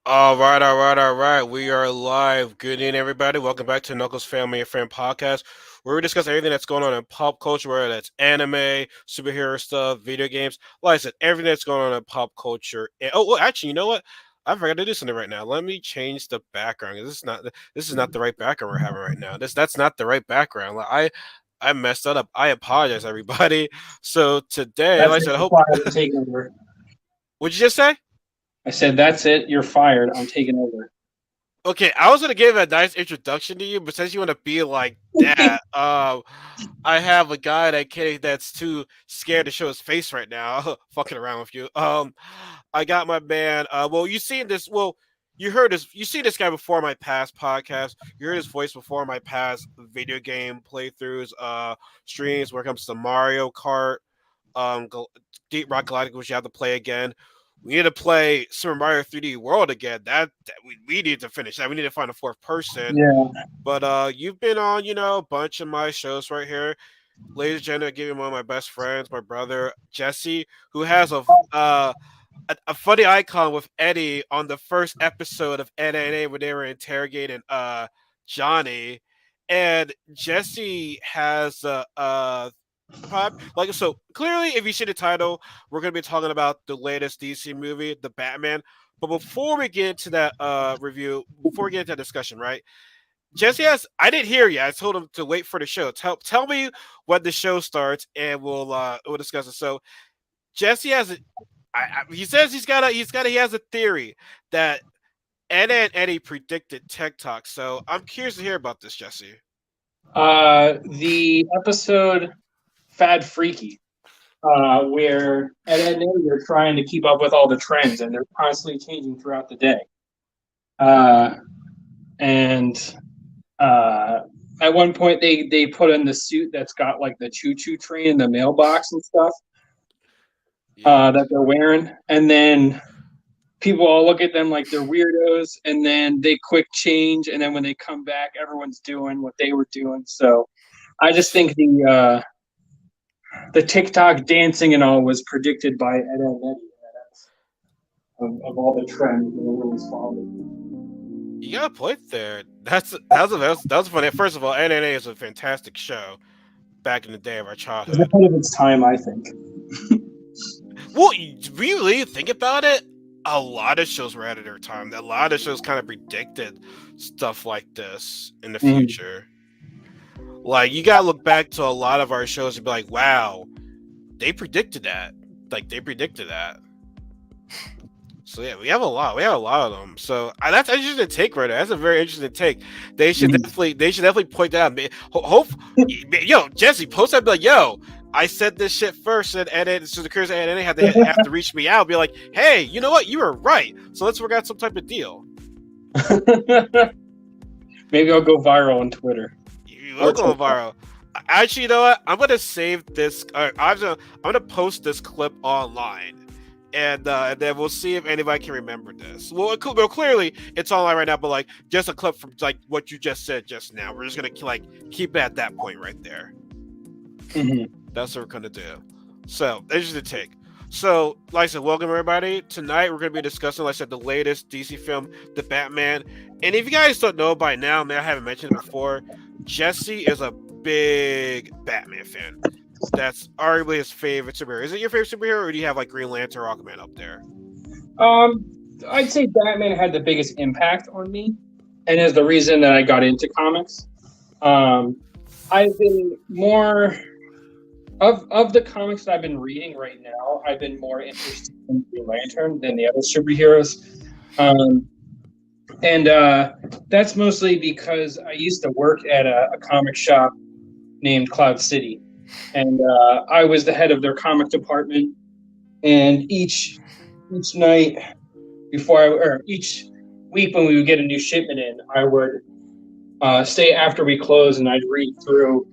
All right. We are live. Good evening, everybody. Welcome back to Knuckles Family and Friend Podcast, where we discuss everything that's going on in pop culture, whether that's anime, superhero stuff, video games. Like I said, everything that's going on in pop culture. And, well, actually, you know what? I forgot to do something right now. Let me change the background. This is not the right background we're having right now. That's not the right background. I messed that up. I apologize, everybody. So today, That's like I it. said, I You're hope. fired. I'm taking over. What'd you just say? I said, that's it. You're fired. I'm taking over. Okay, I was gonna give a nice introduction to you, but since you want to be like that, I have a guy that's too scared to show his face right now, fucking around with you. I got my man. Well, you seen this. Well, you heard this. You seen this guy before my past podcast. You heard his voice before my past video game playthroughs, streams. Where it comes to Mario Kart, Deep Rock Galactic, which you have to play again. We need to play Super Mario 3D World again. We need to finish that. We need to find a fourth person. Yeah. But you've been on, a bunch of my shows right here. Ladies and gentlemen, give me one of my best friends, my brother Jesse, who has a funny icon with Eddie on the first episode of Ed and A when they were interrogating Johnny, and Jesse has like so clearly if you see the title we're going to be talking about the latest DC movie, the Batman. But before we get into that before we get into that discussion, right, Jesse has, I didn't hear you. I told him to wait for the show. Tell me when the show starts and we'll discuss it. So Jesse has he says he has a theory that Anna and Eddie predicted TikTok. So I'm curious to hear about this, Jesse. The episode Fad Freaky, where Ed, Edd and Eddie are trying to keep up with all the trends, and they're constantly changing throughout the day. And at one point, they put in the suit that's got like the choo-choo train in the mailbox and stuff that they're wearing, and then people all look at them like they're weirdos, and then they quick change, and then when they come back, everyone's doing what they were doing. So I just think the TikTok dancing and all was predicted by Ed, Edd and Eddie of all the trends that everyone's following. You got a point there. That was funny. First of all, NNA is a fantastic show back in the day of our It was childhood. ahead of its time, I think. Well, really think about it, a lot of shows were ahead of their time. A lot of shows kind of predicted stuff like this in the future. Like you gotta look back to a lot of our shows and be like, wow, they predicted that. Like they predicted that. So yeah, we have a lot. We have a lot of them. So that's an interesting take right there. That's a very interesting take. They should definitely point that out. Hope, yo, Jesse, post that. Be like, yo, I said this shit first, and then so the Curse and they have to reach me out. Be like, hey, you know what? You were right. So let's work out some type of deal. Maybe I'll go viral on Twitter. You will go viral. Actually, you know what? I'm gonna save this. I'm gonna post this clip online, and then we'll see if anybody can remember this. Well, clearly it's online right now, but like just a clip from like what you just said just now. We're just gonna like keep it at that point right there. That's what we're gonna do. So interesting take. So, like I said, welcome everybody. Tonight we're gonna be discussing, like I said, the latest DC film, The Batman. And if you guys don't know by now, I haven't mentioned it before, Jesse is a big Batman fan. That's arguably his favorite superhero. Is it your favorite superhero, or do you have like Green Lantern or Aquaman up there? I'd say Batman had the biggest impact on me, and is the reason that I got into comics. I've been more of the comics that I've been reading right now. I've been more interested in Green Lantern than the other superheroes, and that's mostly because I used to work at a comic shop named Cloud City, and I was the head of their comic department. And each night or each week when we would get a new shipment in, I would stay after we closed, and I'd read through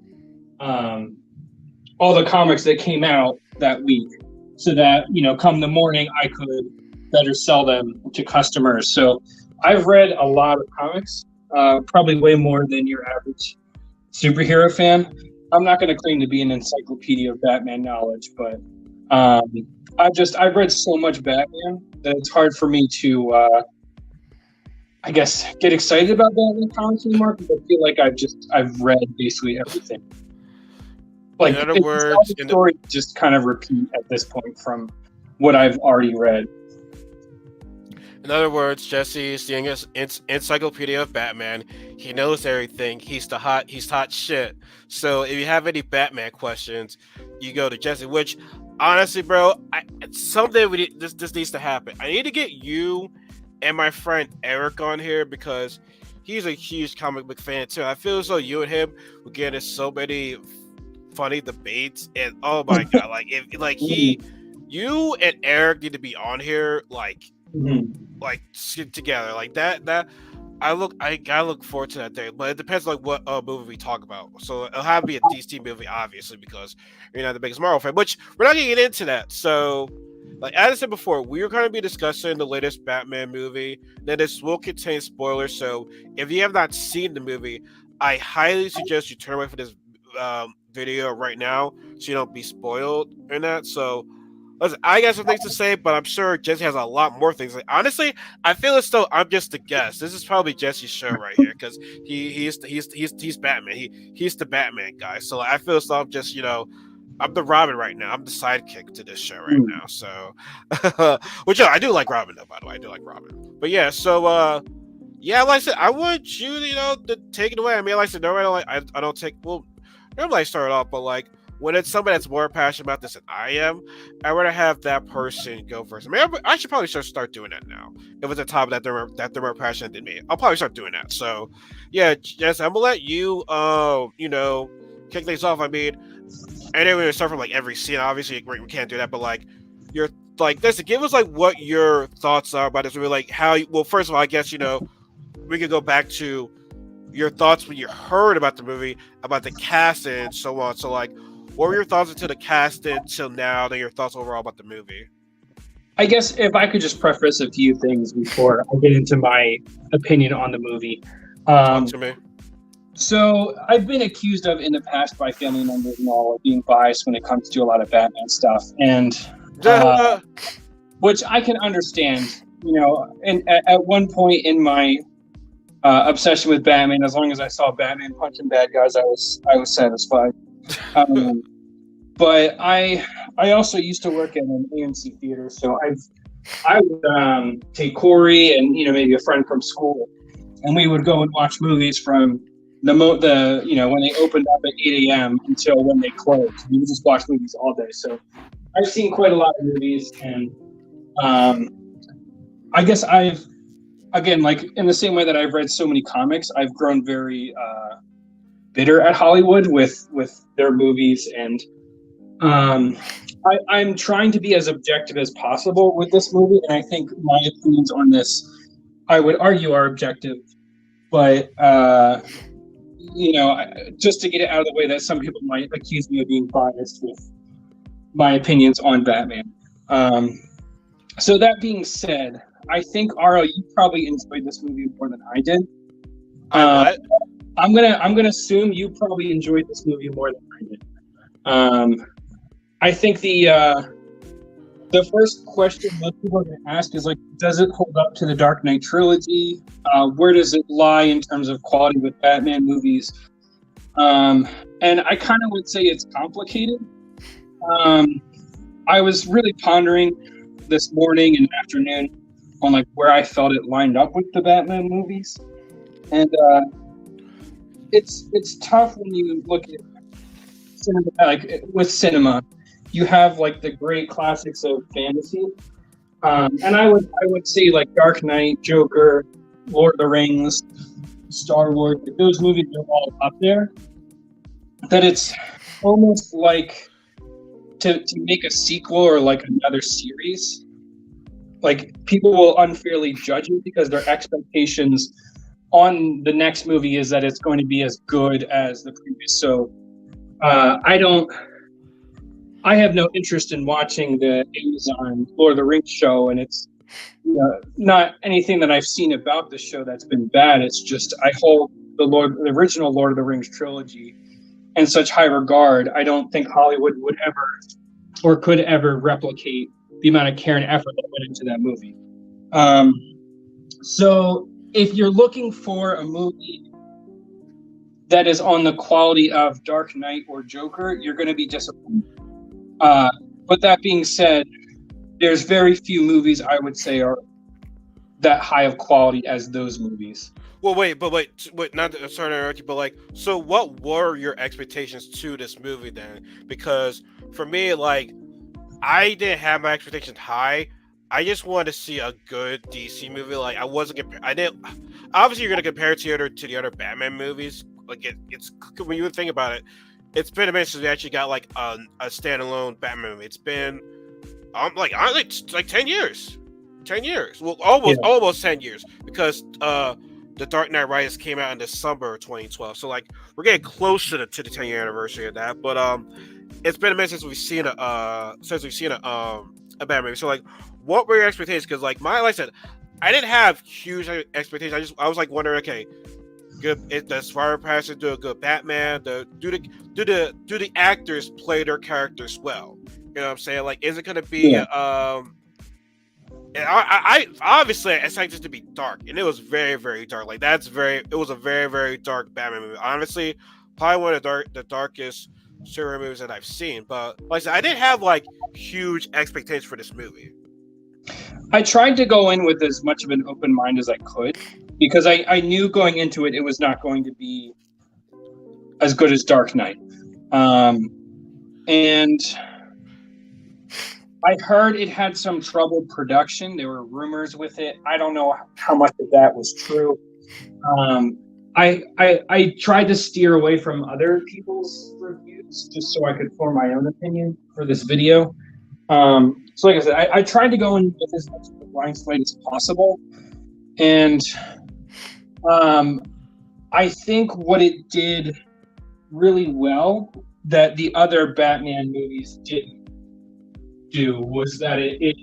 all the comics that came out that week, so that come the morning, I could better sell them to customers. So I've read a lot of comics, probably way more than your average superhero fan. I'm not going to claim to be an encyclopedia of Batman knowledge, but I've read so much Batman that it's hard for me to I guess, get excited about Batman comics anymore because I feel like I've read basically everything. In Like other it's all words, the stories just kind of repeat at this point from what I've already read. Jesse is the encyclopedia of Batman. He knows everything. He's hot shit. So if you have any Batman questions, you go to Jesse. Which, honestly, bro, someday this needs to happen. I need to get you and my friend Eric on here because he's a huge comic book fan too. I feel as though you and him will get into so many funny debates, and oh my god, like if like you and Eric need to be on here, like together, like that. I gotta look forward to that day, but it depends like what movie we talk about. So it'll have to be a DC movie, obviously, because you're not the biggest Marvel fan. Which we're not gonna get into that. So, like as I said before, we are going to be discussing the latest Batman movie. Then this will contain spoilers, so if you have not seen the movie, I highly suggest you turn away from this video right now so you don't be spoiled in that. So listen, I got some things to say, but I'm sure Jesse has a lot more things. Like, honestly, I feel as though I'm just a guest. This is probably Jesse's show right here because he's Batman. He's the Batman guy. So I feel as though I'm just I'm the Robin right now. I'm the sidekick to this show right now. So, which I do like Robin though. By the way, I do like Robin. But yeah, so yeah, like I said, I want you to take it away. I mean, like I said, normally I don't take normally I start off, but like when it's somebody that's more passionate about this than I am, I rather have that person go first. I mean, I should probably start doing that now. If it's a topic that they're more passionate than me, I'll probably start doing that. So, yeah, Jess, I'm gonna let you, kick things off. I mean, I know we're gonna start from like every scene. Obviously, we can't do that, but like, you're like, listen, give us like what your thoughts are about this movie. Like, how? Well, first of all, I guess we could go back to your thoughts when you heard about the movie, about the cast and so on. So, like, what were your thoughts until the cast until now? Then your thoughts overall about the movie. I guess if I could just preface a few things before I get into my opinion on the movie. Talk to me. So I've been accused of in the past by family members and all of being biased when it comes to a lot of Batman stuff, and which I can understand. And at one point in my obsession with Batman, as long as I saw Batman punching bad guys, I was satisfied. But I also used to work at an AMC theater, so I would take Corey and maybe a friend from school, and we would go and watch movies from the when they opened up at 8 a.m. until when they closed. We would just watch movies all day. So I've seen quite a lot of movies, and I guess again, like in the same way that I've read so many comics, I've grown very bitter at Hollywood with their movies, and I'm trying to be as objective as possible with this movie, and I think my opinions on this, I would argue, are objective, but just to get it out of the way that some people might accuse me of being biased with my opinions on Batman. So that being said, I think Aro, you probably enjoyed this movie more than I did. I'm gonna assume you probably enjoyed this movie more than I did. I think the first question most people are gonna ask is like, does it hold up to the Dark Knight trilogy? Where does it lie in terms of quality with Batman movies? And I kind of would say it's complicated. I was really pondering this morning and afternoon on like where I felt it lined up with the Batman movies, and it's tough when you look at cinema. Like with cinema, you have like the great classics of fantasy, and I would say like Dark Knight, Joker, Lord of the Rings, Star Wars. Those movies are all up there. That it's almost like to make a sequel or like another series, like people will unfairly judge it because their expectations on the next movie is that it's going to be as good as the previous. So I have no interest in watching the Amazon Lord of the Rings show, and it's not anything that I've seen about the show that's been bad. It's just I hold the original Lord of the Rings trilogy in such high regard. I don't think Hollywood would ever or could ever replicate the amount of care and effort that went into that movie. So if you're looking for a movie that is on the quality of Dark Knight or Joker, you're going to be disappointed. But that being said, there's very few movies I would say are that high of quality as those movies. Well, wait, not to, sorry to interrupt you, but like, so what were your expectations to this movie then? Because for me, like, I didn't have my expectations high. I just wanted to see a good DC movie. Like, I wasn't I didn't. Obviously, you're gonna compare it to the other Batman movies. Like, it's when you think about it, it's been a minute since we actually got like a standalone Batman movie. It's been like 10 years. 10 years. Well, almost 10 years because the Dark Knight Rises came out in December of 2012. So like we're getting closer to the 10-year anniversary of that. But it's been a minute since we've seen a Batman movie. So like, what were your expectations? Because like like I said, I didn't have huge expectations. I was like wondering, okay, good. Does Robert Pattinson do a good Batman? Do the actors play their characters well? You know what I'm saying? Like, is it going to be and I obviously I expected it to be dark, and it was very, very dark. Like it was a very, very dark Batman movie. Honestly, probably one of the darkest superhero movies that I've seen. But like I said, I didn't have like huge expectations for this movie. I tried to go in with as much of an open mind as I could because I knew going into it was not going to be as good as Dark Knight, and I heard it had some troubled production. There were rumors with it. I don't know how much of that was true. I tried to steer away from other people's reviews just so I could form my own opinion for this video. So like I said, I tried to go in with as much of a blank slate as possible. And I think what it did really well that the other Batman movies didn't do was that it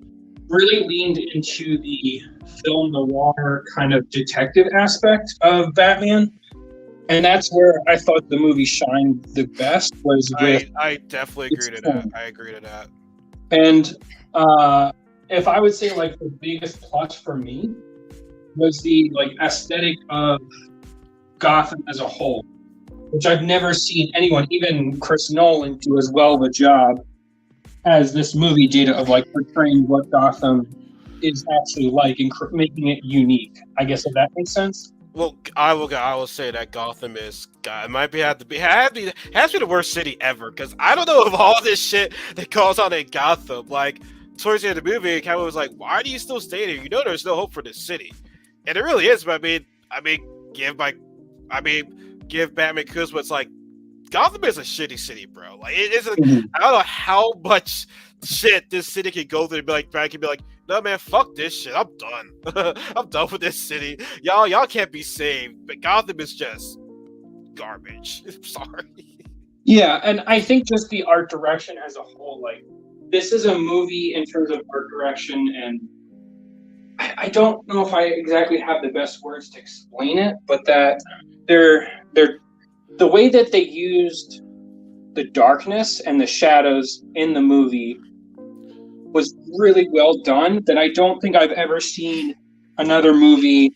really leaned into the film noir kind of detective aspect of Batman, and that's where I thought the movie shined the best. Was with I definitely agree to that. I agree to that. And if I would say like the biggest plus for me was the like aesthetic of Gotham as a whole, which I've never seen anyone, even Chris Nolan, do as well of a job as this movie did of like portraying what Gotham is actually like and making it unique. I guess if that makes sense. Well, I will say that Gotham it might has to be the worst city ever, because I don't know if all this shit that goes on in Gotham, like towards the end of the movie, Catwoman was like, "Why do you still stay there? You know there's no hope for this city," and it really is. But I mean, give Batman kudos, but it's like, Gotham is a shitty city, bro. Like, it isn't. Mm-hmm. I don't know how much shit this city can go through to be like, Batman can be like, "No, man, fuck this shit. I'm done. I'm done with this city. Y'all can't be saved." But Gotham is just garbage. I'm sorry. Yeah, and I think just the art direction as a whole, like, this is a movie in terms of art direction, and I don't know if I exactly have the best words to explain it, but that they're the way that they used the darkness and the shadows in the movie was really well done, that I don't think I've ever seen another movie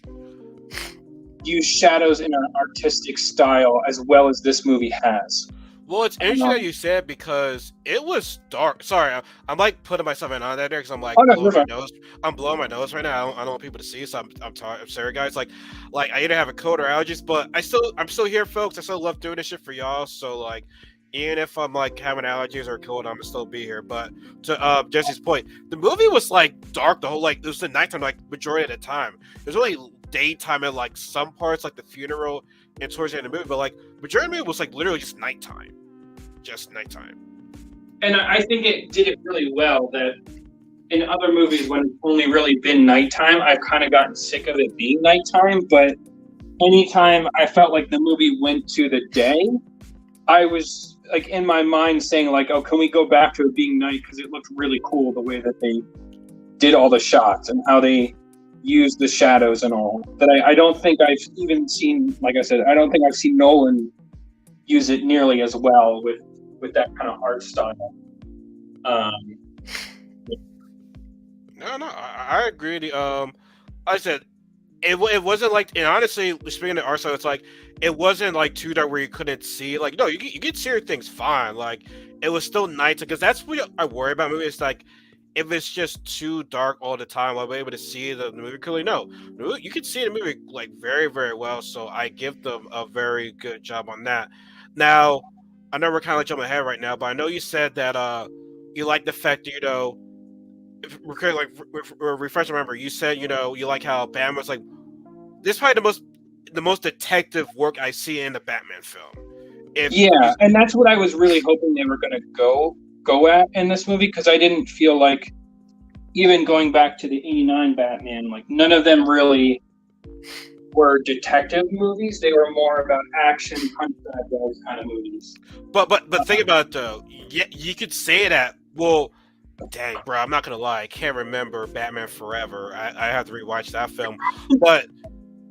use shadows in an artistic style as well as this movie has. Well, it's interesting that you said, because it was dark. Sorry, I'm like putting myself in on that there because I'm like blowing my nose. I'm blowing my nose right now. I don't want people to see, so I'm sorry, guys. Like I either have a cold or allergies, but I'm still here, folks. I still love doing this shit for y'all. So like, even if I'm like having allergies or cold, I'm gonna still be here. But to Jesse's point, the movie was like dark the whole, like, it was the nighttime, like majority of the time. There's only daytime in like some parts, like the funeral and towards the end of the movie, but like majority of the movie was like literally just nighttime. And I think it did it really well, that in other movies when it's only really been nighttime, I've kind of gotten sick of it being nighttime, but anytime I felt like the movie went to the day, I was like in my mind saying like, oh, can we go back to it being night, because it looked really cool the way that they did all the shots and how they used the shadows and all. That I don't think I've even seen, like I said, I don't think I've seen Nolan use it nearly as well with that kind of art style. No, I agree. Like I said, it wasn't like, and honestly, speaking of art style, it's like it wasn't like too dark where you couldn't see. Like, no, you could see things fine. Like, it was still night because that's what I worry about movies. Like, if it's just too dark all the time, I'll be able to see the movie clearly. No, you can see the movie like very, very well. So I give them a very good job on that. Now, I know we're kind of like jumping ahead right now, but I know you said that you like the fact that if we're kind of like refresh remember. You said you like how Batman was like this is probably the most detective work I see in the Batman film. If Yeah, and that's what I was really hoping they were going to go at in this movie, because I didn't feel like, even going back to the '89 Batman, like none of them really were detective movies. They were more about action, punch bad guys kind of movies. but think about it though. Yeah, you could say that. Well, dang, bro, I'm not gonna lie. I can't remember Batman Forever. I have to rewatch that film. But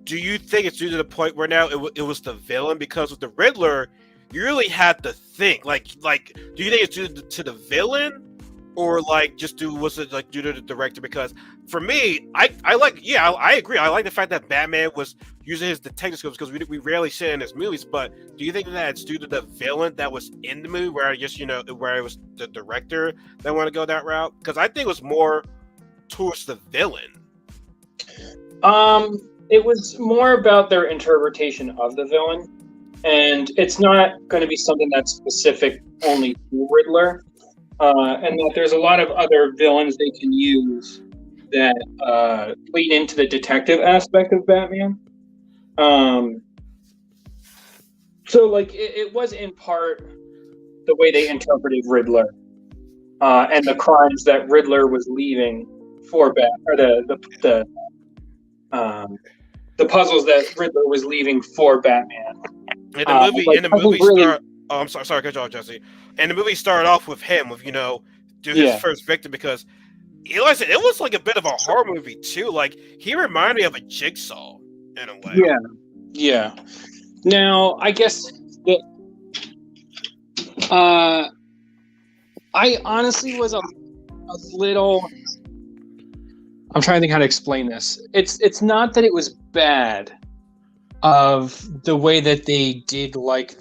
do you think it's due to the point where now it was the villain? Because with the Riddler, you really had to think. Like, do you think it's due to the villain, or like was it like due to the director? Because for me, I like, yeah, I agree. I like the fact that Batman was using his detective skills because we rarely see it in his movies. But do you think that it's due to the villain that was in the movie, where I guess where it was the director that wanted to go that route? Because I think it was more towards the villain. It was more about their interpretation of the villain, and it's not going to be something that's specific only to Riddler, and that there's a lot of other villains they can use that lead into the detective aspect of Batman. So like it was in part the way they interpreted Riddler, and the crimes that Riddler was leaving for the puzzles that Riddler was leaving for Batman. In the movie, really, oh, I'm sorry, cut you off, Jesse. And the movie started off with him, with his first victim, because like I said, it was like a bit of a horror movie too. Like, he reminded me of a Jigsaw in a way. Yeah. Now, I guess that I honestly was a little. I'm trying to think how to explain this. It's not that it was bad of the way that they did like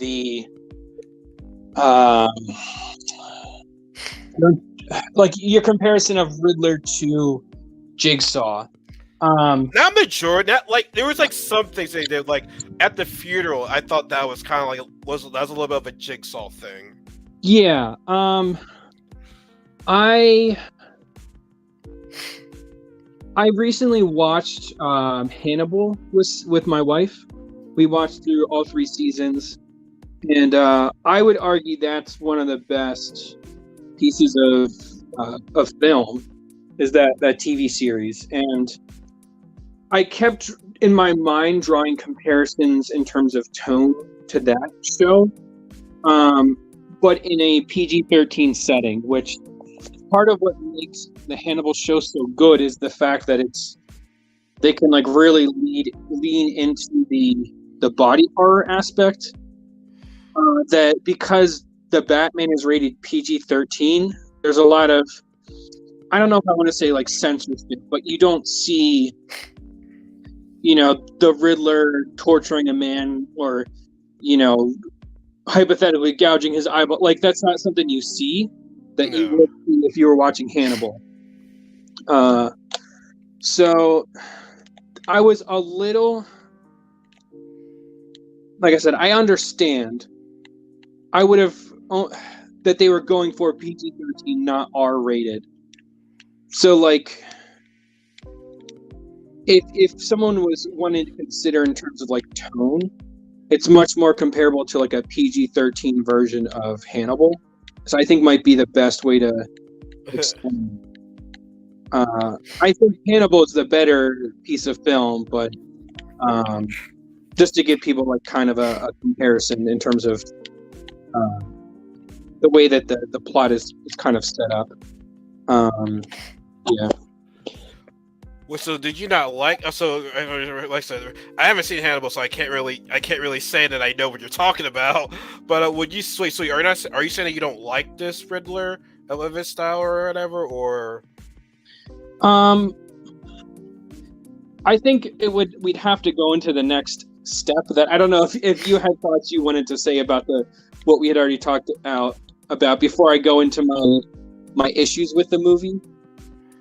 like your comparison of Riddler to Jigsaw. Not majority. Not like there was like some things they did. Like at the funeral, I thought that was kind of like that was a little bit of a Jigsaw thing. Yeah. I recently watched Hannibal with my wife. We watched through all 3 seasons, and I would argue that's one of the best pieces of film, is that TV series. And I kept in my mind drawing comparisons in terms of tone to that show, but in a PG-13 setting, which part of what makes the Hannibal show so good is the fact that they can like really lean into the body horror aspect. That because the Batman is rated PG-13, there's a lot of, I don't know if I want to say like censorship, but you don't see, the Riddler torturing a man, or, hypothetically gouging his eyeball. Like, that's not something you see that you would see if you were watching Hannibal. So I was a little, like I said, I understand. I would have that they were going for PG-13, not R-rated. So like, if someone was wanting to consider in terms of like tone, it's much more comparable to like a PG-13 version of Hannibal. So I think might be the best way to explain. I think Hannibal is the better piece of film, but just to give people like kind of a comparison in terms of the way that the plot is kind of set up. Yeah. Well, so did you not like? So, like I said, I haven't seen Hannibal, so I can't really say that I know what you're talking about. But would you so are you saying that you don't like this Riddler of his style or whatever, or? I think we'd have to go into the next step. That I don't know if you had thoughts you wanted to say about what we had already talked about before I go into my issues with the movie.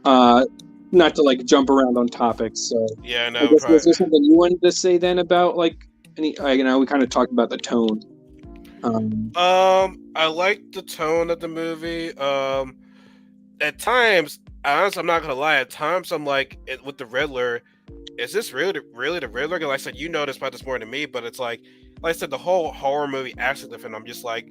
Not to like jump around on topics. So Yeah, I no, guess was probably. there something you wanted to say then about like any? We kind of talked about the tone. I like the tone of the movie. At times, honestly, I'm not gonna lie. At times, I'm like, with the Riddler, is this really the Riddler? Like I said, you know this about this more than me, but it's like I said, the whole horror movie aspect of it, I'm just like,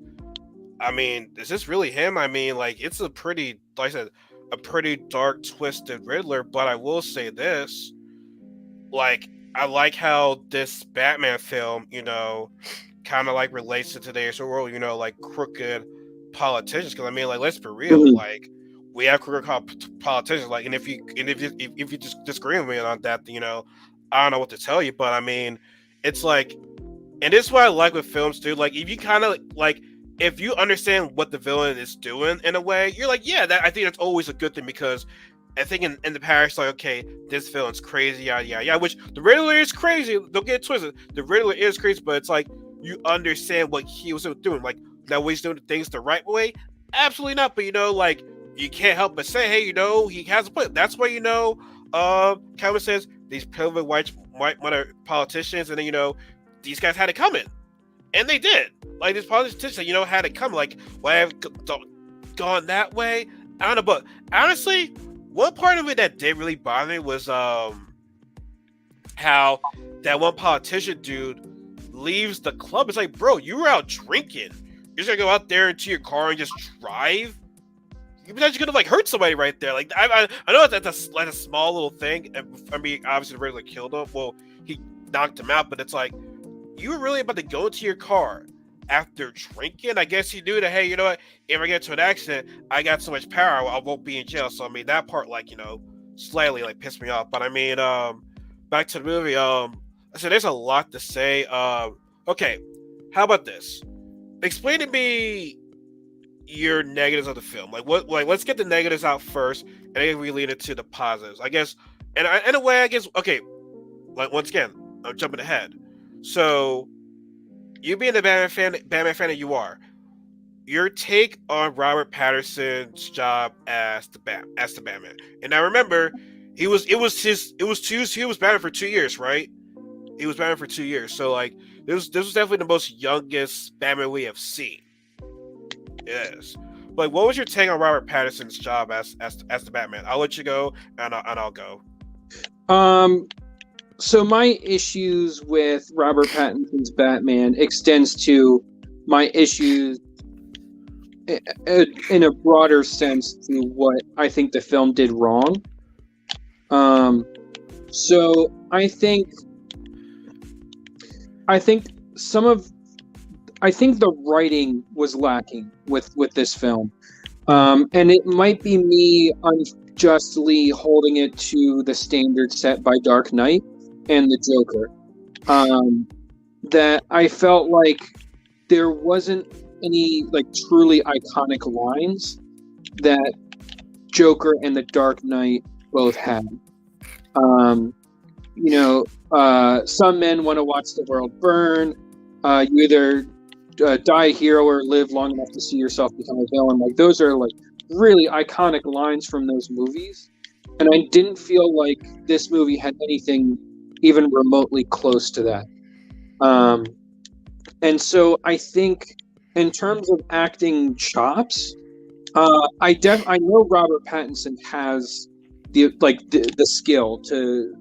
I mean, is this really him? I mean, like, it's a pretty, like I said, a pretty dark, twisted Riddler. But I will say this, like, I like how this Batman film, kind of like relates to today's world, like crooked politicians. Because I mean, like, let's be real, Mhm. like, we have crooked politicians. Like, and if you just disagree with me on that, I don't know what to tell you. But I mean, it's like, and this is what I like with films, dude. Like, if you kind of like, if you understand what the villain is doing in a way, you're like, yeah, I think that's always a good thing because I think in the past, like, okay, this villain's crazy, yeah, yeah, yeah. Which the Riddler is crazy. Don't get it twisted. The Riddler is crazy, but it's like you understand what he was doing. Like, that way he's doing things the right way. Absolutely not. But like, you can't help but say, hey, he has a point. That's why Calvin says these privileged white politicians, and then these guys had it coming, and they did. Like, these politicians, had it coming. Like, why have gone that way? I don't know, but honestly, one part of it that did really bother me was how that one politician dude leaves the club. It's like, bro, you were out drinking. You're just gonna go out there into your car and just drive. You're potentially gonna like hurt somebody right there. Like, I know that's like a small little thing. I mean, obviously the Riddler killed him. Well, he knocked him out, but it's like, you were really about to go into your car after drinking. I guess you knew that, hey, you know what? If I get into an accident, I got so much power, I won't be in jail. So I mean, that part, like, slightly like pissed me off. But I mean, back to the movie. I said there's a lot to say. Okay, how about this? Explain to me your negatives of the film. Like, what? Like, let's get the negatives out first, and then we lead into the positives. I guess, and in a way, I guess. Okay, like, once again, I'm jumping ahead. So, you being the Batman fan that you are, your take on Robert Patterson's job as the Batman. And now remember, he was Batman for 2 years, right? He was Batman for 2 years. So like, this was definitely the most youngest Batman we have seen. Yes. Like, what was your take on Robert Patterson's job as the Batman? I'll let you go, and I'll go. So my issues with Robert Pattinson's Batman extends to my issues in a broader sense to what I think the film did wrong. So I think the writing was lacking with this film, and it might be me unjustly holding it to the standard set by Dark Knight and the Joker. That I felt like there wasn't any like truly iconic lines that Joker and the Dark Knight both had. Some men want to watch the world burn. You either die a hero or live long enough to see yourself become a villain. Like, those are like really iconic lines from those movies, and I didn't feel like this movie had anything even remotely close to that. And so I think, in terms of acting chops, I know Robert Pattinson has the skill to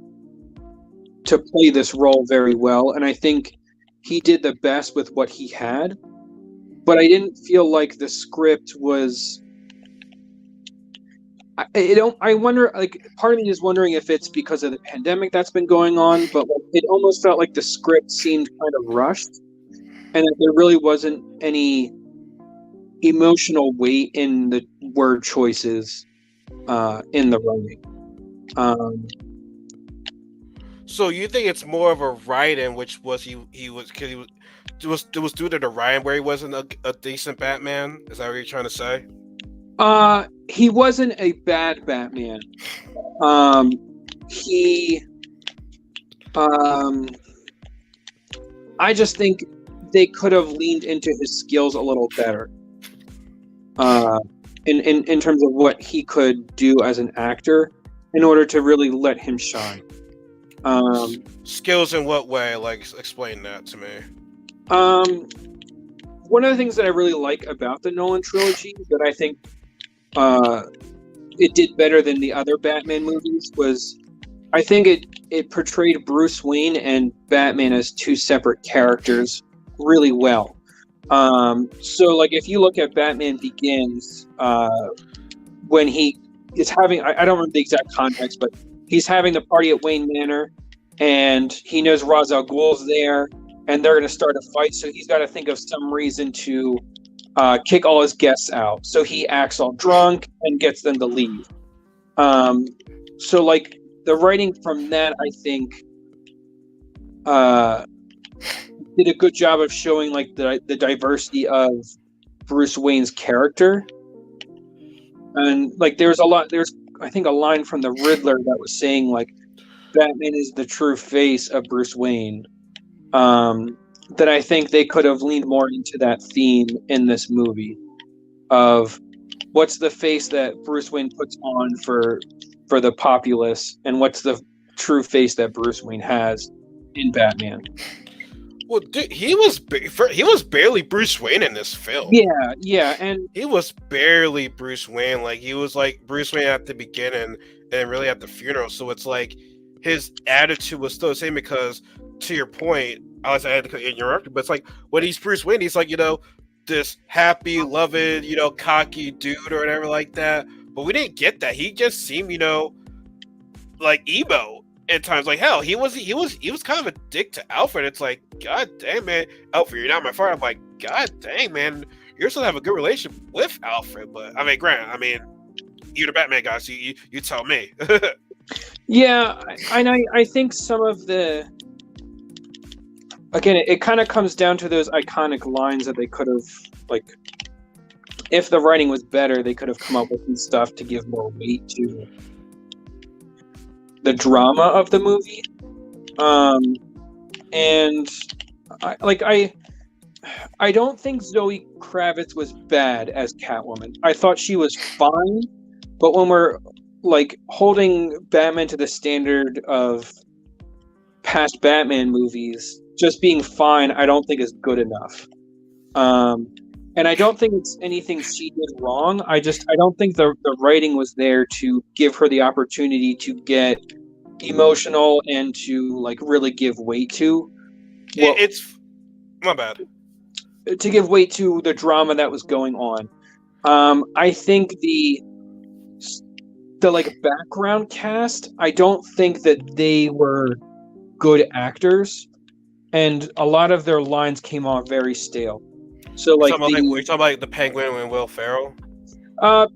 play this role very well, and I think he did the best with what he had. But I didn't feel like the script was. I wonder. Like, part of me is wondering if it's because of the pandemic that's been going on, but like, it almost felt like the script seemed kind of rushed, and that there really wasn't any emotional weight in the word choices in the writing. So you think it's more of a write-in, which was he was because it was due to the writing where he wasn't a decent Batman? Is that what you're trying to say? He wasn't a bad Batman. Um, he Um, I just think they could have leaned into his skills a little better. In terms of what he could do as an actor, in order to really let him shine. Skills in what way? Like, explain that to me. One of the things that I really like about the Nolan trilogy that I think it did better than the other Batman movies was, I think it portrayed Bruce Wayne and Batman as two separate characters really well. So, like, if you look at Batman Begins, when he is having, I don't remember the exact context, but he's having the party at Wayne Manor, and he knows Ra's al Ghul's there, and they're going to start a fight, so he's got to think of some reason to kick all his guests out. So he acts all drunk and gets them to leave. So, like, the writing from that, I think, did a good job of showing, like, the diversity of Bruce Wayne's character. And, like, there's I think a line from the Riddler that was saying, like, Batman is the true face of Bruce Wayne. That I think they could have leaned more into that theme in this movie of what's the face that Bruce Wayne puts on for the populace, and what's the true face that Bruce Wayne has in Batman. Well, dude, he was barely Bruce Wayne in this film. Yeah, and he was barely Bruce Wayne. Like, he was like Bruce Wayne at the beginning and really at the funeral. So it's like his attitude was still the same, because, to your point, I had to interrupt, but it's like when he's Bruce Wayne, he's like, this happy, loving, cocky dude or whatever like that. But we didn't get that. He just seemed, like emo at times. Like, hell, he was kind of a dick to Alfred. It's like, God dang, man, Alfred, you're not my father. I'm like, God dang, man, you're supposed to have a good relationship with Alfred. But I mean, granted, you're the Batman guy, so you tell me. Yeah, and I think some of the, again, it kind of comes down to those iconic lines that they could have, like, if the writing was better, they could have come up with some stuff to give more weight to the drama of the movie. And I don't think Zoe Kravitz was bad as Catwoman. I thought she was fine, but when we're, like, holding Batman to the standard of past Batman movies, just being fine, I don't think is good enough. And I don't think it's anything she did wrong. I don't think the writing was there to give her the opportunity to get emotional and to, like, really give weight to. Well, it's my bad. To give weight to the drama that was going on. I think the like background cast, I don't think that they were good actors, and a lot of their lines came off very stale. So, like, we're talking about the Penguin and Will Ferrell.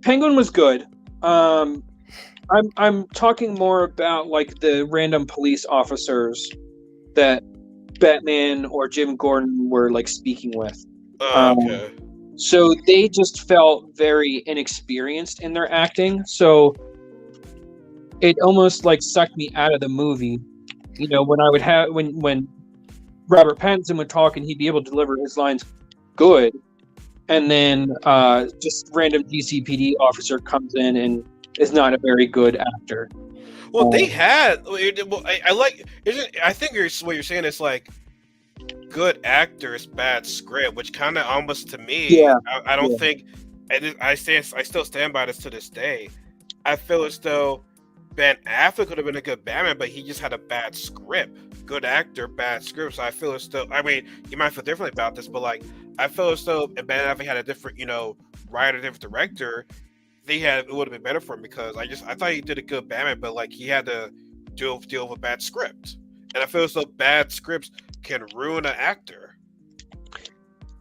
Penguin was good. I'm talking more about, like, the random police officers that Batman or Jim Gordon were, like, speaking with. Okay. So they just felt very inexperienced in their acting. So it almost, like, sucked me out of the movie. When I would have when Robert Pattinson would talk and he'd be able to deliver his lines good, and then just random GCPD officer comes in and is not a very good actor. Well, they had. I like. I think what you're saying is, like, good actors, bad script, which kind of almost, to me. Yeah. I don't think. I still stand by this to this day. I feel as though Ben Affleck would have been a good Batman, but he just had a bad script. Good actor, bad script. So I feel as though, I mean, you might feel differently about this, but, like, I feel as though if Ben Affleck had a different, writer, different director, it would have been better for him, because I thought he did a good Batman, but, like, he had to deal with a bad script, and I feel as though bad scripts can ruin an actor.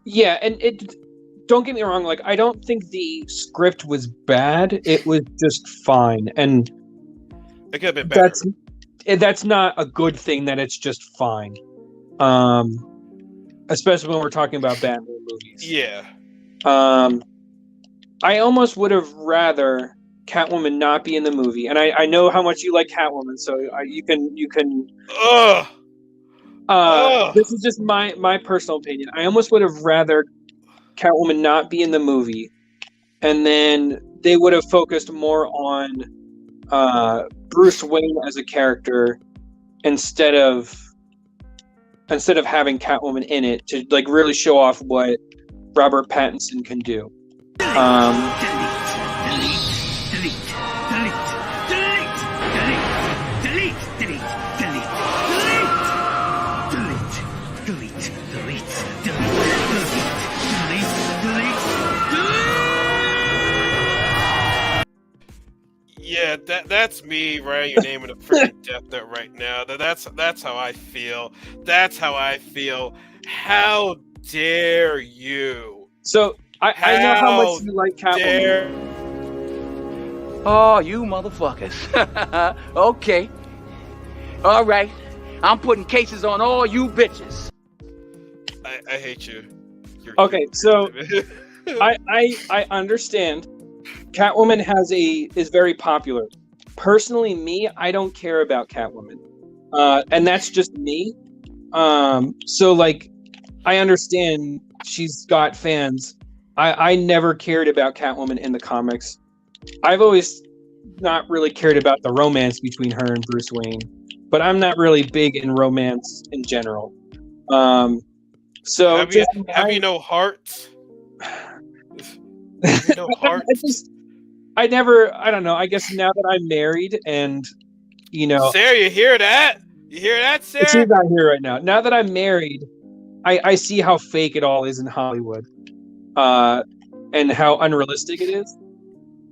Yeah, and don't get me wrong, like, I don't think the script was bad. It was just fine, and it could have been better. That's not a good thing that it's just fine. Especially when we're talking about Batman movies. Yeah. I almost would have rather Catwoman not be in the movie, and I know how much you like Catwoman, so you can. Ugh. Ugh. This is just my personal opinion. I almost would have rather Catwoman not be in the movie, and then they would have focused more on Bruce Wayne as a character instead of having Catwoman in it to like really show off what Robert Pattinson can do. Yeah, that's me, right? You're naming a pretty death note right now. That's how I feel. That's how I feel. How dare you? So I know how much you like Catwoman. Oh, you motherfuckers. Okay. All right. I'm putting cases on all you bitches. I hate you. Okay, so I understand. Catwoman is very popular. Personally, me, I don't care about Catwoman, and that's just me. So like, I understand she's got fans. I never cared about Catwoman in the comics. I've always not really cared about the romance between her and Bruce Wayne, but I'm not really big in romance in general. So have you no heart? Have you no heart? I don't know. I guess now that I'm married and, Sarah, you hear that? You hear that, Sarah? She's not here right now. Now that I'm married, I see how fake it all is in Hollywood, and how unrealistic it is.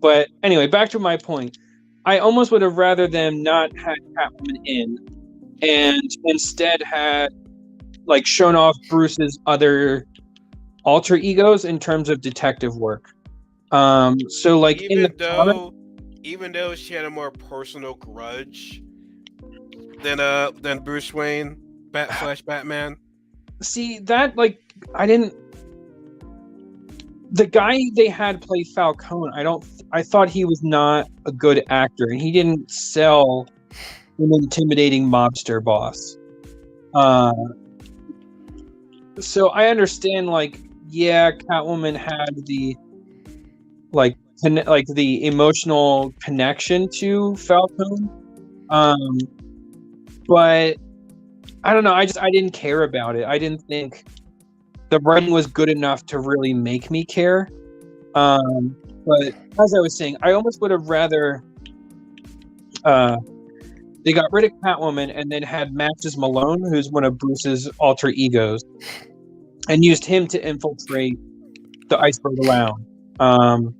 But anyway, back to my point. I almost would have rather them not had Catwoman in, and instead had like shown off Bruce's other alter egos in terms of detective work. So like even though she had a more personal grudge than Bruce Wayne / Batman. See that the guy they had play Falcone, I thought he was not a good actor, and he didn't sell an intimidating mobster boss. So I understand, Catwoman had the the emotional connection to Falcone, but I don't know. I didn't care about it. I didn't think the writing was good enough to really make me care. But as I was saying, I almost would have rather they got rid of Catwoman and then had Matches Malone, who's one of Bruce's alter egos, and used him to infiltrate the Iceberg Lounge.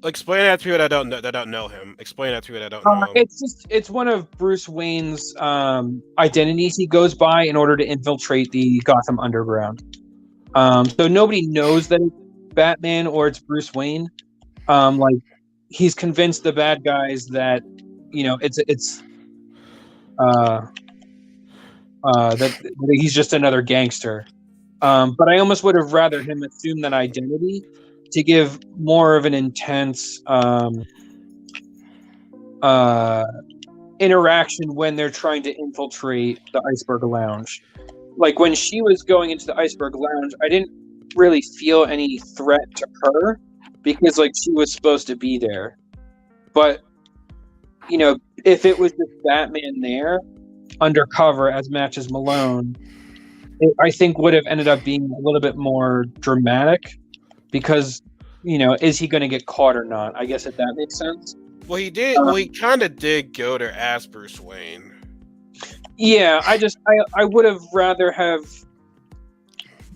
Explain that to people that don't know him. Explain that to people that don't know him. It's one of Bruce Wayne's identities he goes by in order to infiltrate the Gotham Underground. So nobody knows that it's Batman or it's Bruce Wayne. He's convinced the bad guys that that he's just another gangster. But I almost would have rather him assume that identity to give more of an intense interaction when they're trying to infiltrate the Iceberg Lounge. Like when she was going into the Iceberg Lounge, I didn't really feel any threat to her because she was supposed to be there. But if it was just Batman there undercover as Matches Malone, I think would have ended up being a little bit more dramatic because, is he going to get caught or not? I guess if that makes sense. Well, he did. He kind of did go there as Bruce Wayne. Yeah, I would have rather have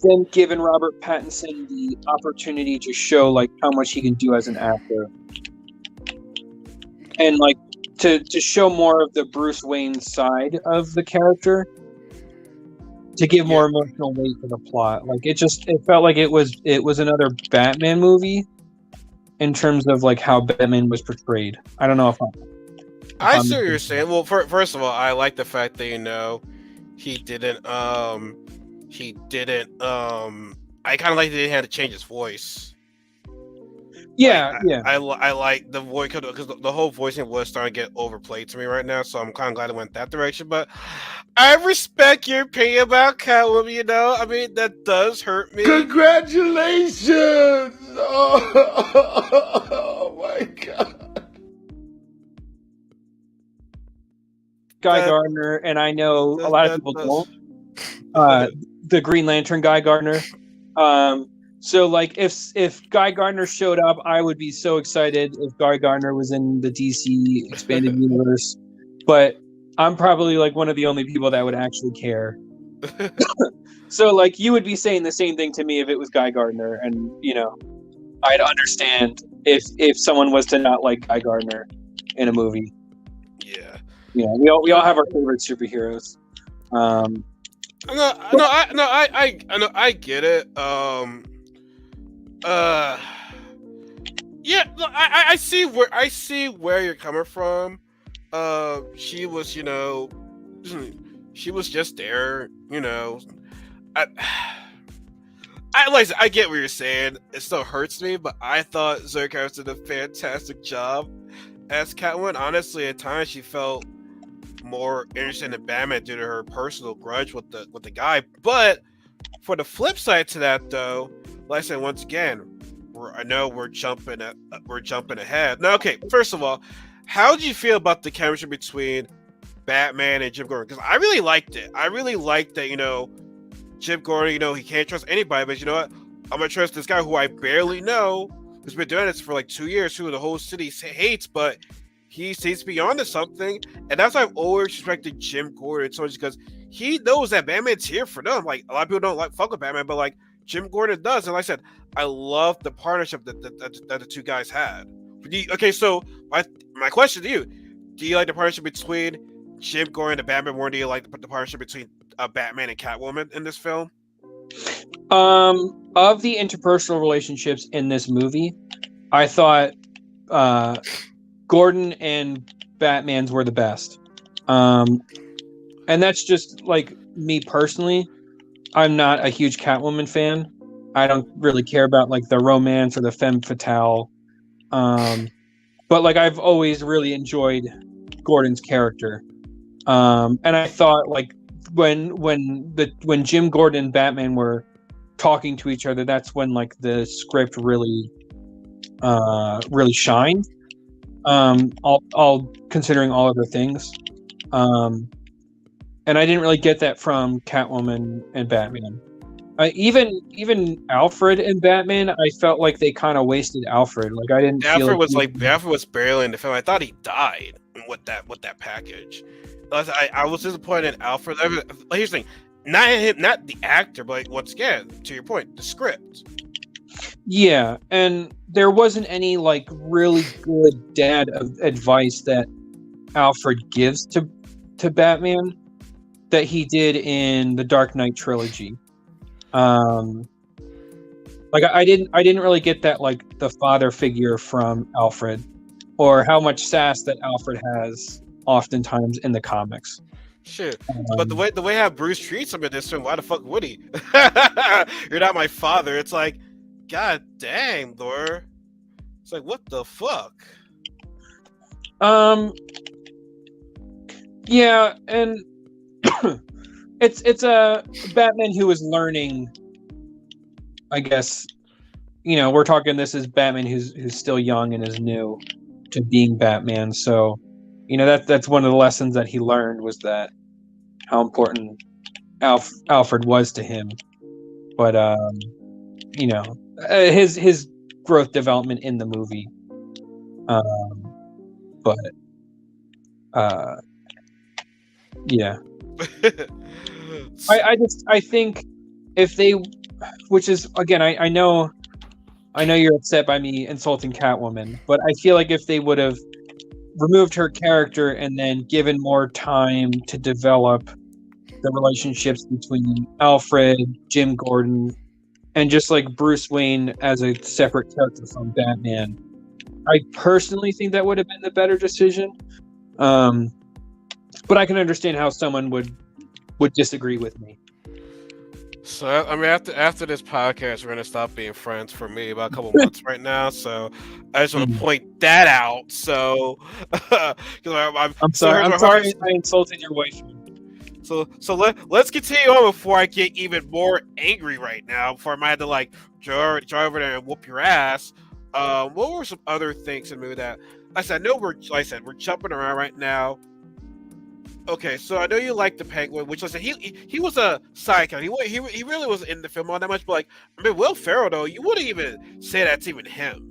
them given Robert Pattinson the opportunity to show how much he can do as an actor, and to show more of the Bruce Wayne side of the character, to give more emotional weight to the plot. It felt like it was another Batman movie in terms of how Batman was portrayed. I don't know if I see what you're saying. Well, first of all, I like the fact that he didn't. I kind of like that he had to change his voice. Yeah, yeah. I like the voice because the whole voicing was starting to get overplayed to me right now. So I'm kind of glad it went that direction. But I respect your opinion about Catwoman. You know, I mean that does hurt me. Congratulations! Oh my god. Guy That- Gardner, and I know a lot of people don't. does. The Green Lantern Guy Gardner. So like if Guy Gardner showed up, I would be so excited if Guy Gardner was in the DC expanded universe. But I'm probably like one of the only people that would actually care. So like you would be saying the same thing to me if it was Guy Gardner, and you know, I'd understand if someone was to not like Guy Gardner in a movie. Yeah. Yeah, we all have our favorite superheroes. I get it. Yeah, look, I see where you're coming from. She was, you know, she was just there, you know. I get what you're saying. It still hurts me, but I thought Zoe Kravitz did a fantastic job as Catwoman. Honestly, at times she felt more interested in Batman due to her personal grudge with the guy. But for the flip side to that, though, like I said, once again, I know we're jumping ahead. Now, okay, first of all, how did you feel about the chemistry between Batman and Jim Gordon? Because I really liked it. I really liked that, you know, Jim Gordon, you know, he can't trust anybody, but you know what? I'm gonna trust this guy who I barely know, who's been doing this for like 2 years, who the whole city hates, but he seems to be onto something. And that's why I've always respected Jim Gordon so much, because he knows that Batman's here for them. Like, a lot of people don't like fuck with Batman, but like Jim Gordon does. And like I said, I love the partnership that the two guys had. Okay, so my question to you: do you like the partnership between Jim Gordon and Batman more? Do you like the partnership between Batman and Catwoman in this film? Of the interpersonal relationships in this movie, I thought Gordon and Batman's were the best. And that's just like me personally. I'm not a huge Catwoman fan. I don't really care about like the romance or the femme fatale. But like I've always really enjoyed Gordon's character. And I thought like when Jim Gordon and Batman were talking to each other, that's when like the script really shined. All considering all other things. And I didn't really get that from Catwoman and Batman. Even Alfred and Batman, I felt like they kind of wasted Alfred. Like I didn't. Alfred was barely in the film. I thought he died with that package. I was disappointed in Alfred. Here's the thing, not him, not the actor, but like, once again, to your point, the script. Yeah, and there wasn't any like really good dad advice that Alfred gives to Batman that he did in the Dark Knight trilogy. Like I didn't really get that like the father figure from Alfred, or how much sass that Alfred has oftentimes in the comics. Shit, but the way how Bruce treats him in this film, why the fuck would he? You're not my father. It's like, god dang, Thor. It's like, what the fuck? Yeah, and it's a Batman who is learning. I guess, you know, we're talking. This is Batman who's still young and is new to being Batman. So, you know, that's one of the lessons that he learned, was that how important Alfred was to him. But you know, his growth development in the movie. Yeah. I think if they, which is again, I know you're upset by me insulting Catwoman, but I feel like if they would have removed her character and then given more time to develop the relationships between Alfred, Jim Gordon, and just like Bruce Wayne as a separate character from Batman, I personally think that would have been the better decision. But I can understand how someone would disagree with me. So I mean, after this podcast, we're gonna stop being friends for me about a couple months right now. So I just want to point that out. So, because I'm so sorry. here's I'm my sorry first. I insulted your wife. Let's continue on before I get even more angry right now. Before I might have to like drive over there and whoop your ass. What were some other things in the movie that I said? I know we're jumping around right now. Okay, so I know you like the Penguin, which was he was a side character. He really wasn't in the film all that much. But like, I mean, Will Ferrell though, you wouldn't even say that's even him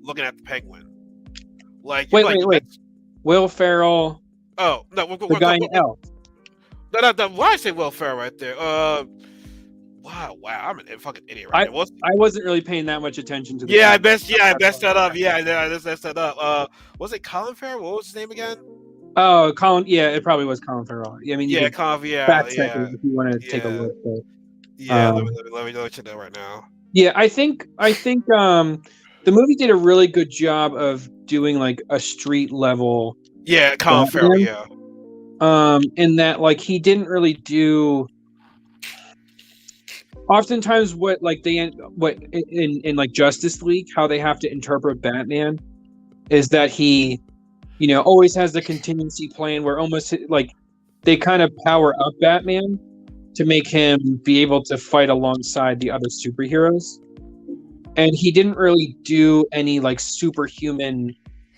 looking at the Penguin. Like, you're like Wait. Will Ferrell, oh no, the guy in Elf. no. Why I say Will Ferrell right there? Wow, I'm a fucking idiot right now. I wasn't really paying that much attention to the I messed that up. Yeah, I messed that up. Was it Colin Farrell? What was his name again? Oh, Colin. Yeah, it probably was Colin Farrell. I mean, you could Colin. fact check it if you want to take a look. But, let me let you know right now. yeah, I think the movie did a really good job of doing like a street level. Yeah, Colin Farrell. Yeah. In that like he didn't really do. Oftentimes, what in like Justice League, how they have to interpret Batman is that he, always has the contingency plan where almost like they kind of power up Batman to make him be able to fight alongside the other superheroes. And he didn't really do any like superhuman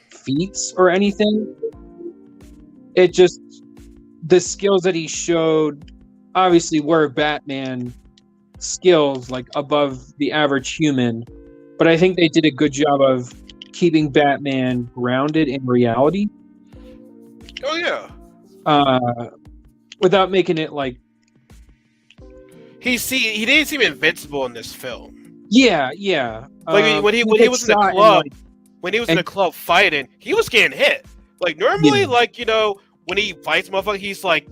feats or anything. It just, the skills that he showed obviously were Batman skills, like above the average human. But I think they did a good job of keeping Batman grounded in reality. Oh yeah. Without making it like he didn't seem invincible in this film. Yeah. Like when he was in the club, in the club fighting, he was getting hit. Like normally, like when he fights motherfucker, he's like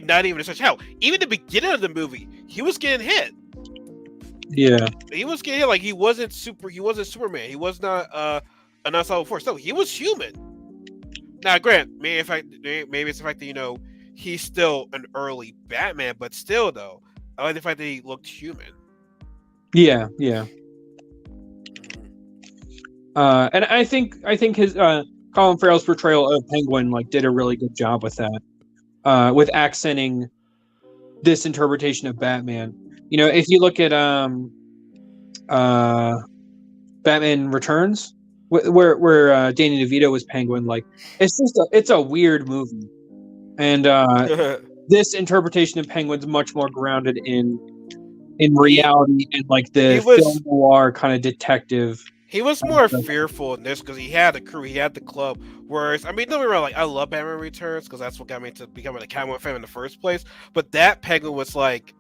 not even such hell. Even the beginning of the movie, he was getting hit. Yeah. He was getting hit. Like he wasn't Superman. He was not an unstoppable force. No, he was human. Now, maybe it's the fact that he's still an early Batman, but still though, I like the fact that he looked human. Yeah. And I think his Colin Farrell's portrayal of Penguin like did a really good job with that, with accenting this interpretation of Batman. If you look at Batman Returns, where Danny DeVito was Penguin, like it's a weird movie, and this interpretation of Penguin's much more grounded in reality and like the film noir kind of detective. He was more fearful in this because he had the crew, he had the club. Whereas, I mean, don't get me wrong, like I love Batman Returns because that's what got me to becoming a Catwoman fan in the first place. But that Penguin was like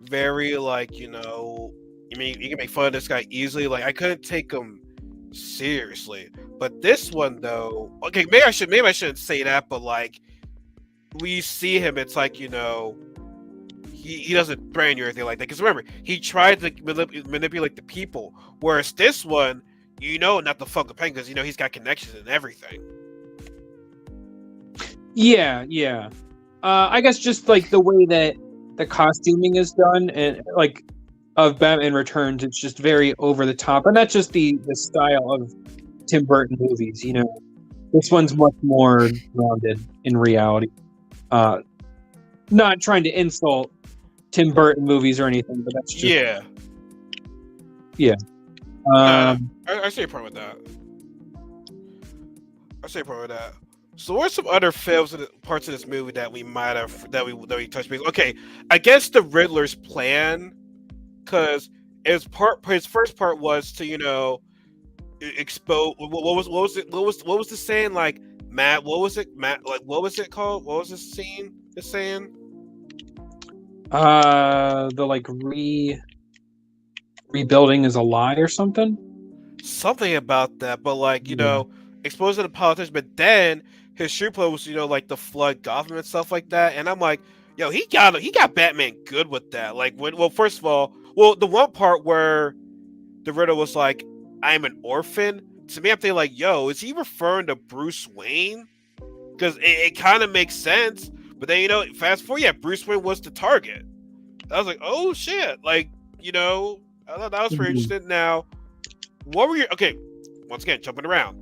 very like you can make fun of this guy easily. Like I couldn't take him seriously. But this one though, okay, maybe I shouldn't say that, but like we see him, it's like he doesn't brand you or anything like that. Because remember, he tried to manipulate the people. Whereas this one, not the fuck the Penguin, because he's got connections and everything. Yeah. I guess just like the way that the costuming is done and like of Batman Returns, it's just very over the top, and that's just the style of Tim Burton movies. This one's much more grounded in reality. Not trying to insult Tim Burton movies or anything, but that's just yeah. I see a problem with that. So, what are some other films and parts of this movie that we might have that we touched base? Okay, I guess the Riddler's plan, because his first part was to expose what was the saying, like Matt? What was it called? What was this scene? The saying? The like rebuilding is a lie or something. Something about that, but like exposing the politicians. But then his shoot play was like the flood Gotham and stuff like that. And I'm like, yo, he got Batman good with that. Like first of all, the one part where the Riddler was like, I'm an orphan. To me, I'm thinking like, yo, is he referring to Bruce Wayne? Because it kind of makes sense. But then fast forward, Bruce Wayne was the target. I was like, oh shit! Like, I thought that was pretty Mhm. interesting. Now, what were your once again jumping around?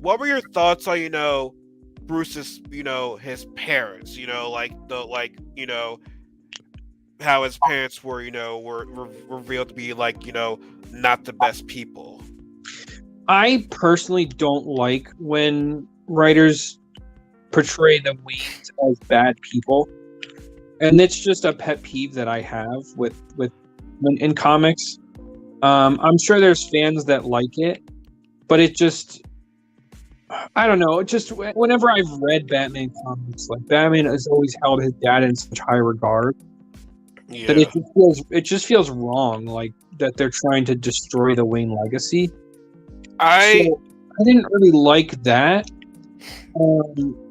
What were your thoughts on Bruce's his parents? How his parents were revealed to be not the best people. I personally don't like when writers portray the Waynes as bad people, and it's just a pet peeve that I have with in comics. I'm sure there's fans that like it, but it just, I don't know. It just, whenever I've read Batman comics, like, Batman has always held his dad in such high regard that Yeah, it just feels wrong, like that they're trying to destroy the Wayne legacy. I So I didn't really like that.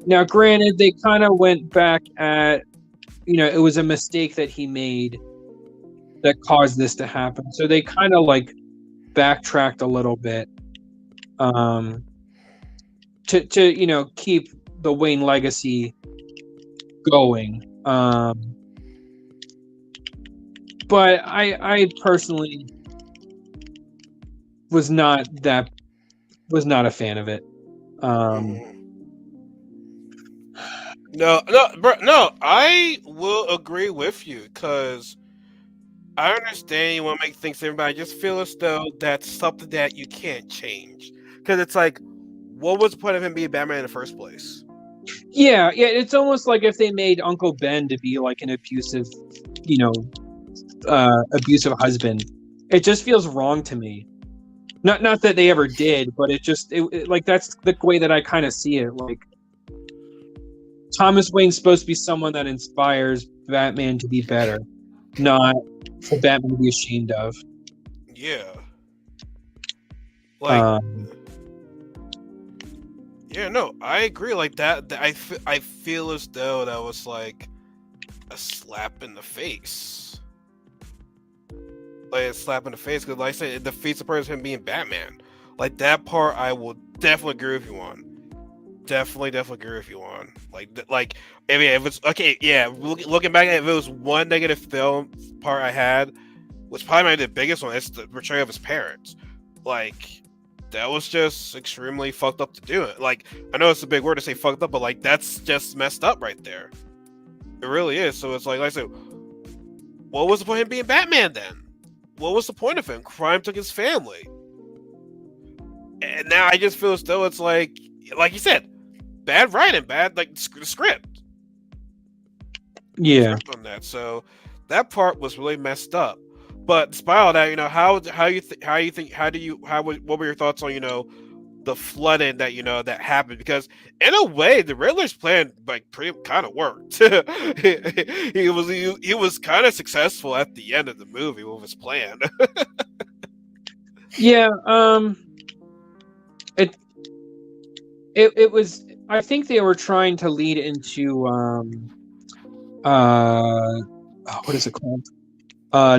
Now, granted, they kind of went back at, it was a mistake that he made that caused this to happen. So they kind of like backtracked a little bit, to keep the Wayne legacy going. But I personally was not a fan of it. No, bro, no. I will agree with you because I understand you want to make things different, but I just feel as though that's something that you can't change. Because it's like, what was the point of him being Batman in the first place? Yeah, it's almost like if they made Uncle Ben to be like an abusive husband. It just feels wrong to me. Not that they ever did, but it like, that's the way that I kind of see it. Like, Thomas Wayne's supposed to be someone that inspires Batman to be better, not for Batman to be ashamed of. Yeah. Like, yeah, no, I agree. Like that I feel as though that was like a slap in the face. Like a slap in the face, because like I said, it defeats the purpose of him being Batman. Like, that part, I will definitely agree with you on. Definitely agree with you on. Like, I mean, if it's okay, yeah. Looking back at it, if it was one negative film part I had, was probably the biggest one. It's the portrayal of his parents. Like, that was just extremely fucked up to do it. Like, I know it's a big word to say fucked up, but like, that's just messed up right there. It really is. So it's like I said, what was the point of him being Batman then? What was the point of him? Crime took his family. And now I just feel as though it's like you said, bad writing, bad script. Yeah. Script on that. So that part was really messed up. But despite all that, what were your thoughts on the flooding that happened? Because in a way, the Riddler's plan pretty kind of worked. he was kind of successful at the end of the movie with his plan. Yeah. It was. I think they were trying to lead into what is it called?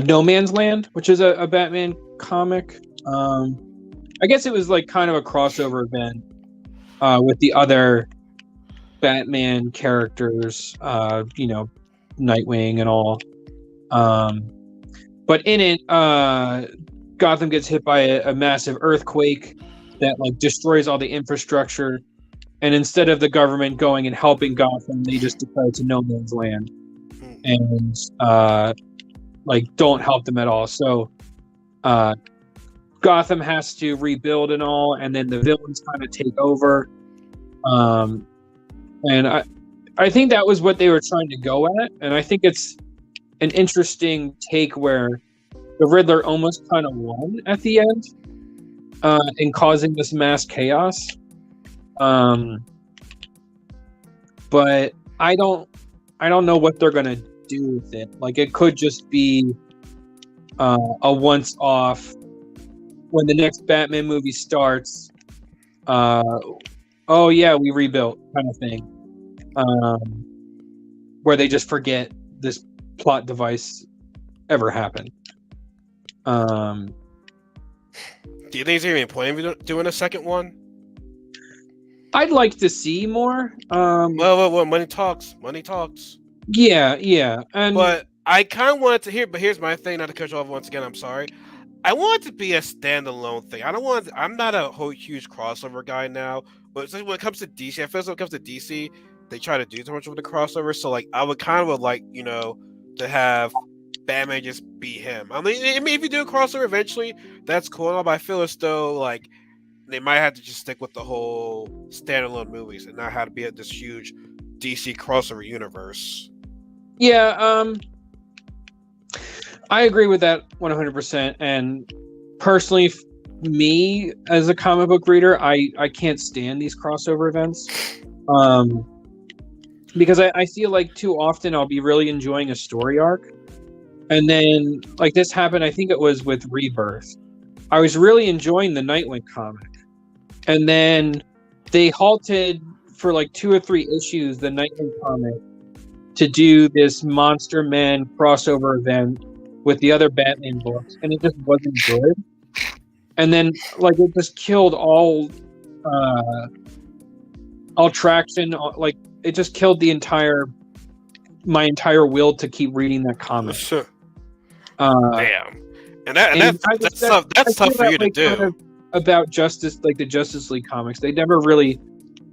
No Man's Land, which is a Batman comic. I guess it was like kind of a crossover event with the other Batman characters, Nightwing and all. But in it, Gotham gets hit by a massive earthquake that destroys all the infrastructure. And instead of the government going and helping Gotham, they just declare to no man's land and don't help them at all. So Gotham has to rebuild and all, and then the villains kind of take over. And I think that was what they were trying to go at, and I think it's an interesting take where the Riddler almost kind of won at the end in causing this mass chaos. But I don't know what they're gonna do with it. Like, it could just be a once-off. When the next Batman movie starts, oh yeah, we rebuilt kind of thing, where they just forget this plot device ever happened. Do you think there's even a point of doing a second one? I'd like to see more. Well, money talks. Money talks. Yeah, and But I kind of wanted to hear, but here's my thing. Not to cut you off once again. I'm sorry. I want it to be a standalone thing. I don't want. I'm not a whole huge crossover guy now, but especially when it comes to DC, I feel like when it comes to DC, they try to do too much with the crossover. So like, I would kind of would like to have Batman just be him. I mean, if you do a crossover eventually, that's cool. But I feel as though like they might have to just stick with the whole standalone movies and not have to be at this huge DC crossover universe. Yeah, I agree with that 100%. And personally, me as a comic book reader, I can't stand these crossover events. Because I feel like too often I'll be really enjoying a story arc. And then, like this happened, I think it was with Rebirth. I was really enjoying the Nightwing comic. And then they halted for like 2 or 3 issues the Nightwing comic to do this Monster Men crossover event with the other Batman books. And it just wasn't good. And then, like, it just killed all traction. Like, it just killed my entire will to keep reading that comic. Damn, and that's tough for you to do. Kind of about the Justice League comics, they never really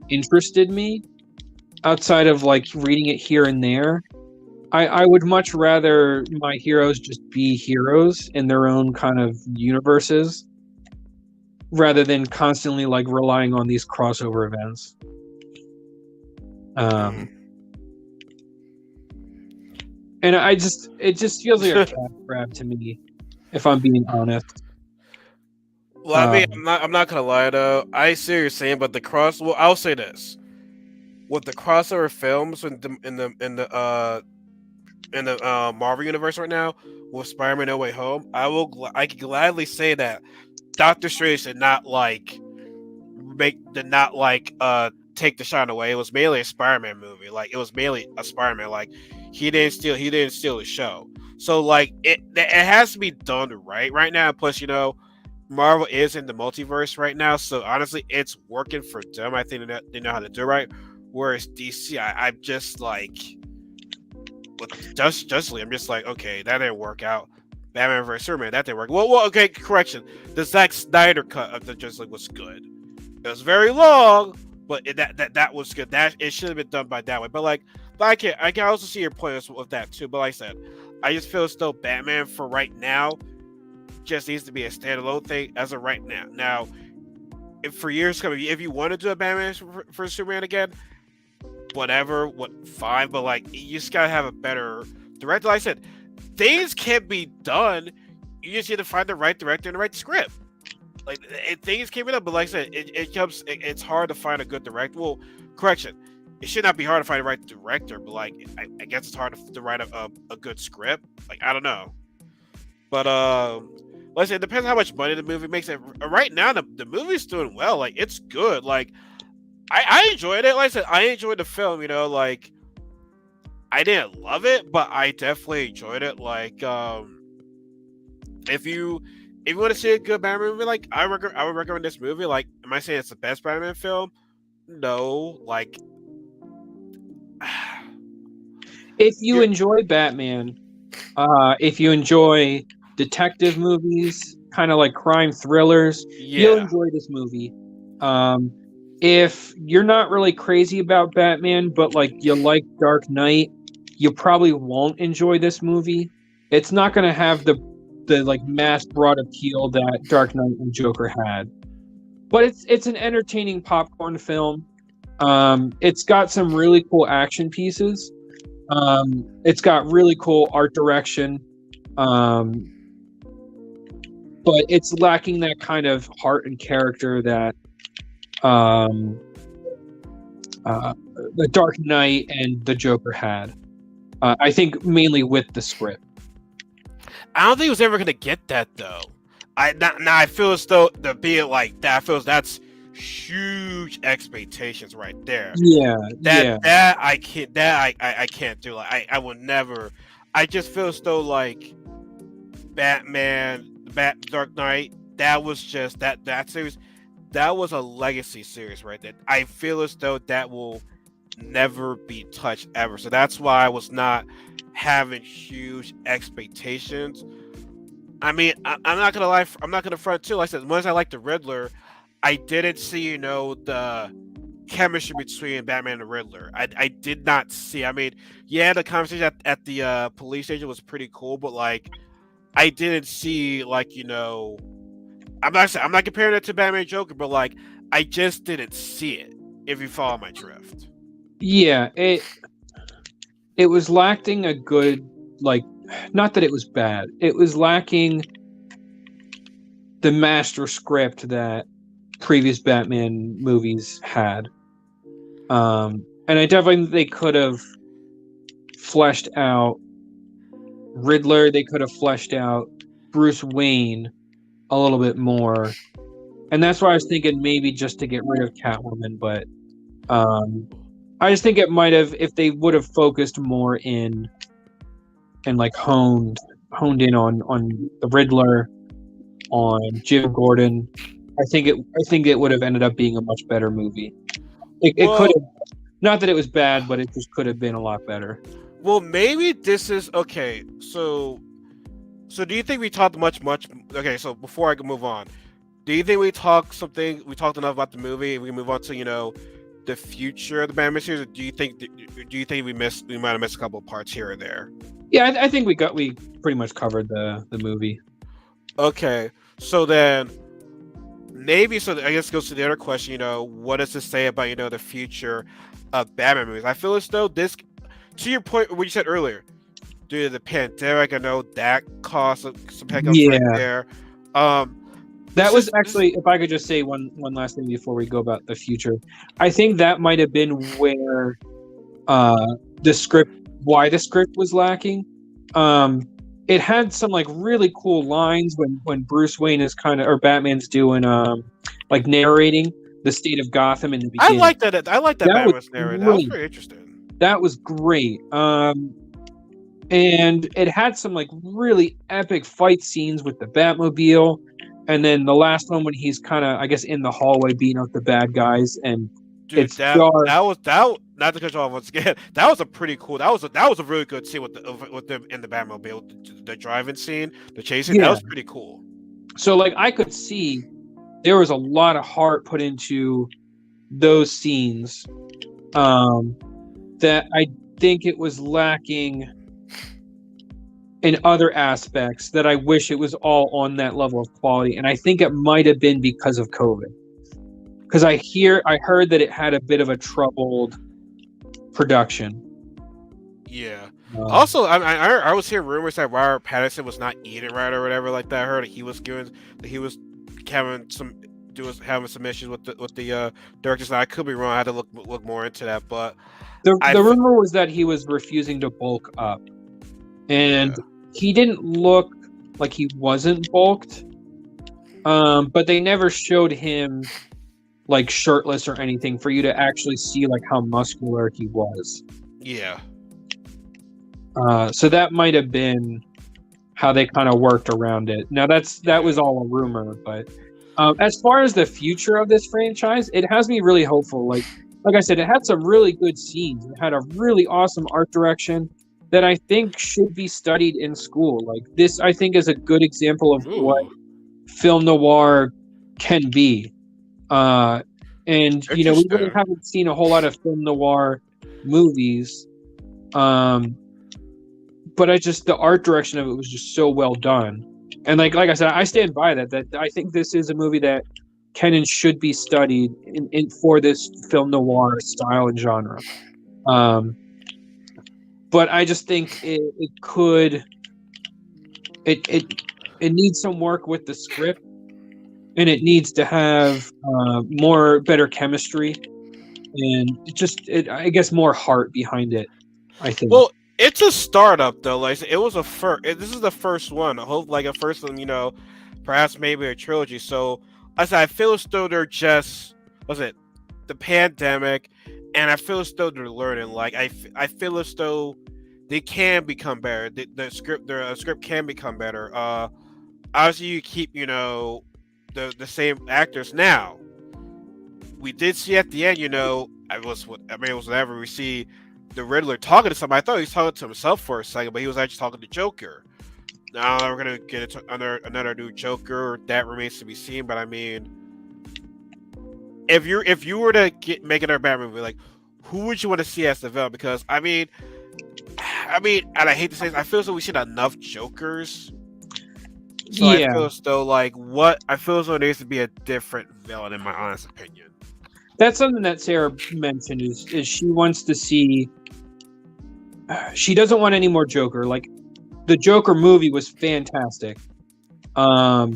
interested me outside of like reading it here and there. I would much rather my heroes just be heroes in their own kind of universes, rather than constantly like relying on these crossover events. And it just feels like a cash grab to me, if I'm being honest. Well, I mean, I'm not gonna lie though. I see what you're saying, but well, I'll say this: with the crossover films in the Marvel universe right now, with Spider-Man: No Way Home, I can gladly say that Doctor Strange did not take the shine away. It was mainly a Spider-Man movie. Like, it was mainly a Spider-Man. Like, he didn't steal the show. So like it has to be done right now. Plus, Marvel is in the multiverse right now, so honestly, it's working for them. I think they know how to do it right. Whereas DC, I'm just like, with Justice League, I'm just like, okay, that didn't work out. Batman vs Superman, that didn't work. Well, okay, correction. The Zack Snyder cut of the Justice League was good. It was very long, but that was good. That it should have been done by that way. But I can also see your point with that too. But like I said, I just feel as though Batman for right now just needs to be a standalone thing as of right now. Now, if for years coming, if you want to do a Batman for Superman again, fine. But like, you just gotta have a better director. Like I said, things can be done. You just need to find the right director and the right script. Like, things can be done, but like I said, it's hard to find a good director. Well, correction, it should not be hard to find the right director, but like, I guess it's hard to write a good script. Like, I don't know, but like I said, it depends how much money the movie makes. Right now, the movie's doing well. Like, it's good. Like, I enjoyed it. Like I said, I enjoyed the film. Like, I didn't love it, but I definitely enjoyed it. Like, if you want to see a good Batman movie, like, I would recommend this movie. Like, am I saying it's the best Batman film? No. Like, if you enjoy Batman, if you enjoy detective movies, kind of like crime thrillers, you'll enjoy this movie. If you're not really crazy about Batman, but like you like Dark Knight, you probably won't enjoy this movie. It's not going to have the like mass broad appeal that Dark Knight and Joker had, but it's an entertaining popcorn film. It's got some really cool action pieces. It's got really cool art direction. But it's lacking that kind of heart and character that the Dark Knight and the Joker had. I think mainly with the script. I don't think he was ever gonna get that though. I feel as though to be like that, that's huge expectations right there. That I can't do. Like, I will never. I just feel as though like Batman, Dark Knight, that was just that series. That was a legacy series right there. I feel as though that will never be touched ever. So that's why I was not having huge expectations. I mean, I'm not gonna lie. I'm not gonna front too. Like I said, once I like the Riddler, I didn't see, the chemistry between Batman and the Riddler. I did not see. I mean, yeah, the conversation at the police station was pretty cool, but like, I didn't see like, I'm not comparing it to Batman and Joker, but like, I just didn't see it. If you follow my drift. Yeah, it was lacking a good, like, not that it was bad. It was lacking the master script that previous Batman movies had. And I definitely think they could have fleshed out Riddler. They could have fleshed out Bruce Wayne a little bit more. And that's why I was thinking maybe just to get rid of Catwoman, but I just think it might have, if they would have focused more in and like honed in on the Riddler, on Jim Gordon. I think it would have ended up being a much better movie. It could have, not that it was bad, but it just could have been a lot better. Well, maybe this is okay. So do you think we talked much? Okay, so before I can move on, do you think we talked enough about the movie? We can move on to the future of the Batman series. Or do you think we might have missed a couple of parts here or there? Yeah, I think we pretty much covered the movie. Okay, so then maybe I guess it goes to the other question. What does this say about the future of Batman movies? I feel as though this, to your point, what you said earlier, due to the pandemic, I know that caused some hiccups right there. That was actually, if I could just say one last thing before we go about the future, I think that might have been where the script was lacking. It had some like really cool lines when Bruce Wayne is or Batman's doing like narrating the state of Gotham in the beginning. I like that Batman was narrating. That was pretty interesting. That was great. And it had some like really epic fight scenes with the Batmobile. And then the last one when he's kind of, I guess, in the hallway beating up the bad guys, and dude, that was not to cut you off once again. That was a pretty cool. That was a really good scene with them in the Batmobile, the driving scene, the chasing. Yeah. That was pretty cool. So like I could see there was a lot of heart put into those scenes. That I think it was lacking in other aspects that I wish it was all on that level of quality. And I think it might have been because of COVID. Because I heard that it had a bit of a troubled production. Yeah. Also, I was hearing rumors that Robert Pattinson was not eating right or whatever like that. I heard he was having some issues with the directors. Now, I could be wrong. I had to look more into that. But the rumor was that he was refusing to bulk up. And he didn't look like he wasn't bulked, but they never showed him like shirtless or anything for you to actually see like how muscular he was. Yeah. So that might have been how they kind of worked around it. Now that was all a rumor, but as far as the future of this franchise, it has me really hopeful. Like I said, it had some really good scenes. It had a really awesome art direction that I think should be studied in school. Like this, I think, is a good example of what film noir can be. And we really haven't seen a whole lot of film noir movies. But the art direction of it was just so well done. And like I said, I stand by that I think this is a movie that can and should be studied for this film noir style and genre. But I just think it needs some work with the script, and it needs to have better chemistry, and I guess more heart behind it. I think. Well, it's a startup though. Like it was this is the first one. I hope like a first one. Perhaps maybe a trilogy. So I feel as though they're just the pandemic. And I feel as though they're learning. Like I feel as though they can become better. The script can become better. Obviously, you keep the same actors. Now, we did see at the end. It was whenever we see the Riddler talking to somebody. I thought he was talking to himself for a second, but he was actually talking to Joker. Now we're gonna get into another new Joker. That remains to be seen. But I mean, if you were to make another Batman movie, like who would you want to see as the villain? Because I mean, and I hate to say this, I feel as though we've seen enough Jokers. So I feel as though there needs to be a different villain, in my honest opinion. That's something that Sarah mentioned is she wants to see. She doesn't want any more Joker. Like the Joker movie was fantastic, but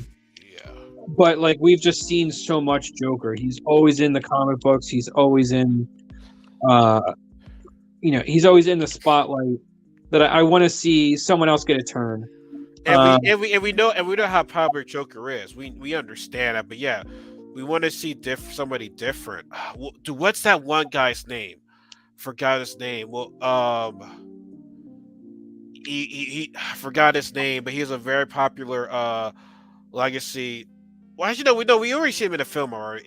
like we've just seen so much Joker. He's always in the comic books. He's always in, he's always in the spotlight. That I want to see someone else get a turn. And we know how popular Joker is. We understand that, but yeah, we want to see somebody different. What's that one guy's name? Forgot his name. Well, he I forgot his name, but he's a very popular legacy. Well, we already see him in the film already.